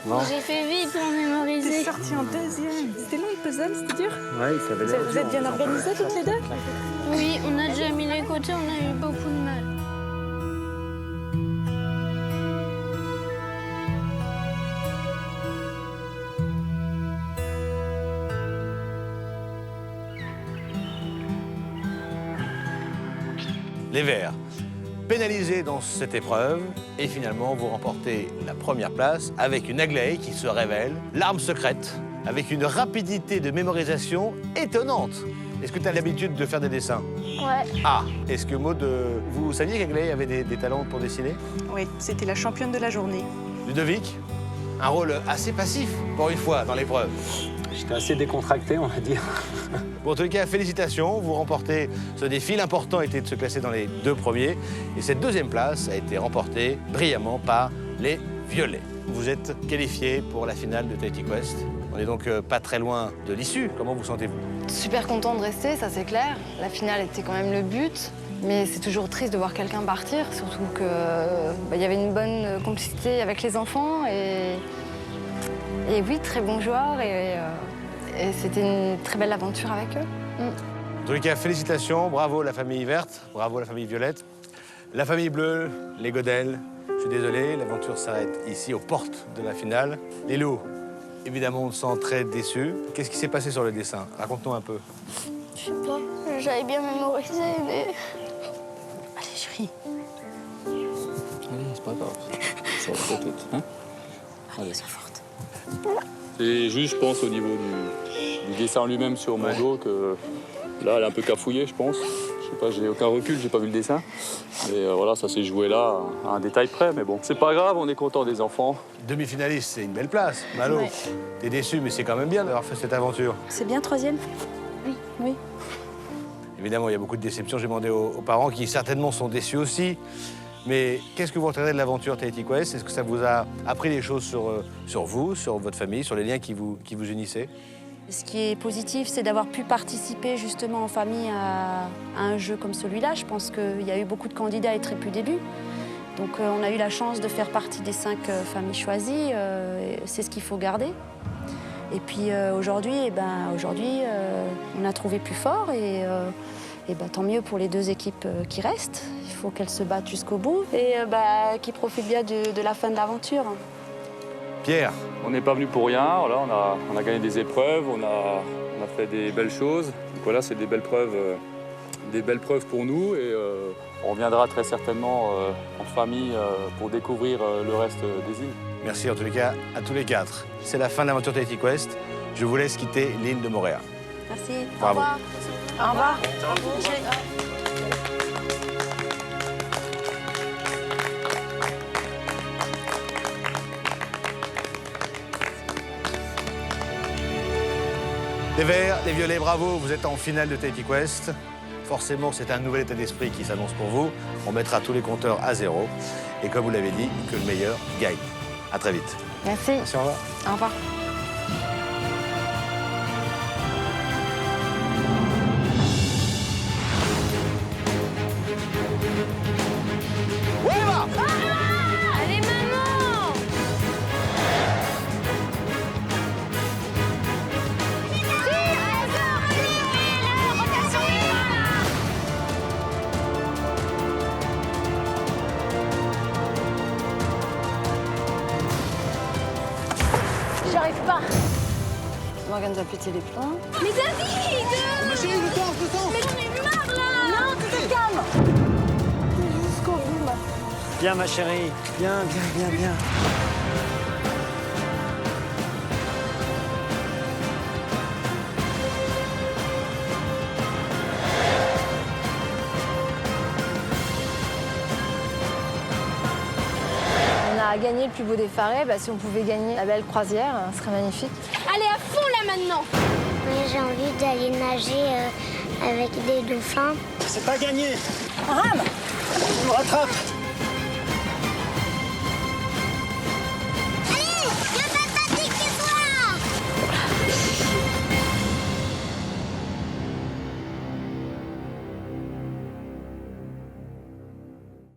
Bon. J'ai fait vite pour mémoriser. T'es sorti en deuxième. C'était long le puzzle, c'était dur? Ouais, ça avait l'air Vous êtes bien organisés toutes les deux? Oui, on a déjà mis les côtés, on a eu beaucoup de mal. Les Verts, pénalisés dans cette épreuve, et finalement vous remportez la première place avec une Aglaé qui se révèle l'arme secrète, avec une rapidité de mémorisation étonnante. Est-ce que tu as l'habitude de faire des dessins? Ouais. Ah, est-ce que Maud, vous saviez qu'Aglaé avait des talents pour dessiner? Oui, c'était la championne de la journée. Ludovic, un rôle assez passif pour une fois dans l'épreuve. J'étais assez décontracté, on va dire. Bon, en tout cas, félicitations, vous remportez ce défi. L'important était de se classer dans les 2 premiers. Et cette deuxième place a été remportée brillamment par les Violets. Vous êtes qualifiés pour la finale de Tahiti Quest. On est donc pas très loin de l'issue. Comment vous sentez-vous? Super content de rester, ça c'est clair. La finale était quand même le but. Mais c'est toujours triste de voir quelqu'un partir, surtout qu'il y avait une bonne complicité avec les enfants. Et oui, très bons joueurs et c'était une très belle aventure avec eux. En tout cas, félicitations, bravo la famille verte, bravo la famille violette. La famille bleue, les Godel, je suis désolé, l'aventure s'arrête ici, aux portes de la finale. Les loups, évidemment, on se sent très déçus. Qu'est-ce qui s'est passé sur le dessin? Raconte-nous un peu. Je sais pas, j'avais bien mémorisé, mais... Allez, chérie. Allez, c'est pas grave. Ça va pas tout, hein? Allez, sois forte. C'est juste, je pense, au niveau du dessin lui-même sur mon dos que là, elle est un peu cafouillée, je pense. Je sais pas, j'ai aucun recul, j'ai pas vu le dessin. Mais voilà, ça s'est joué là, à un détail près. Mais bon, c'est pas grave, on est content des enfants. Demi-finaliste, c'est une belle place. Malo, Ouais. t'es déçu, mais c'est quand même bien d'avoir fait cette aventure. C'est bien, 3e? Oui. Oui. Évidemment, il y a beaucoup de déceptions. J'ai demandé aux parents qui certainement sont déçus aussi. Mais qu'est-ce que vous retenez de l'aventure Tahiti Quest? Est-ce que ça vous a appris des choses sur vous, sur votre famille, sur les liens qui vous unissaient? Ce qui est positif, c'est d'avoir pu participer justement en famille à un jeu comme celui-là. Je pense qu'il y a eu beaucoup de candidats et très peu d'élus. Donc on a eu la chance de faire partie des 5 familles choisies. C'est ce qu'il faut garder. Et puis aujourd'hui, on a trouvé plus fort et tant mieux pour les 2 équipes qui restent. Il faut qu'elles se battent jusqu'au bout et qu'ils profitent bien de la fin de l'aventure. Pierre. On n'est pas venu pour rien. Voilà, on a gagné des épreuves, on a fait des belles choses. Donc voilà, c'est des belles preuves pour nous. Et on reviendra très certainement en famille pour découvrir le reste des îles. Merci en tous les cas à tous les 4. C'est la fin de l'aventure Tahiti Quest. Je vous laisse quitter l'île de Moorea. Merci. Bravo. Au revoir. Au revoir. Les Verts, les Violets, bravo, vous êtes en finale de Tahiti Quest. Forcément, c'est un nouvel état d'esprit qui s'annonce pour vous. On mettra tous les compteurs à 0. Et comme vous l'avez dit, que le meilleur gagne. À très vite. Merci. Merci, au revoir. Au revoir. Ouais, va J'y arrive pas. Morgane va péter les plombs. Mais David Ma chérie, je sens. Mais j'en ai marre là. Non, tu te calmes. Jusqu'au bout, ma. Bien, ma chérie. Bien. On a gagné le plus beau des Farets. Bah, si on pouvait gagner la belle croisière, ce serait magnifique. Allez à fond là maintenant. Oui, j'ai envie d'aller nager avec des dauphins. C'est pas gagné. Rame. Je me rattrape.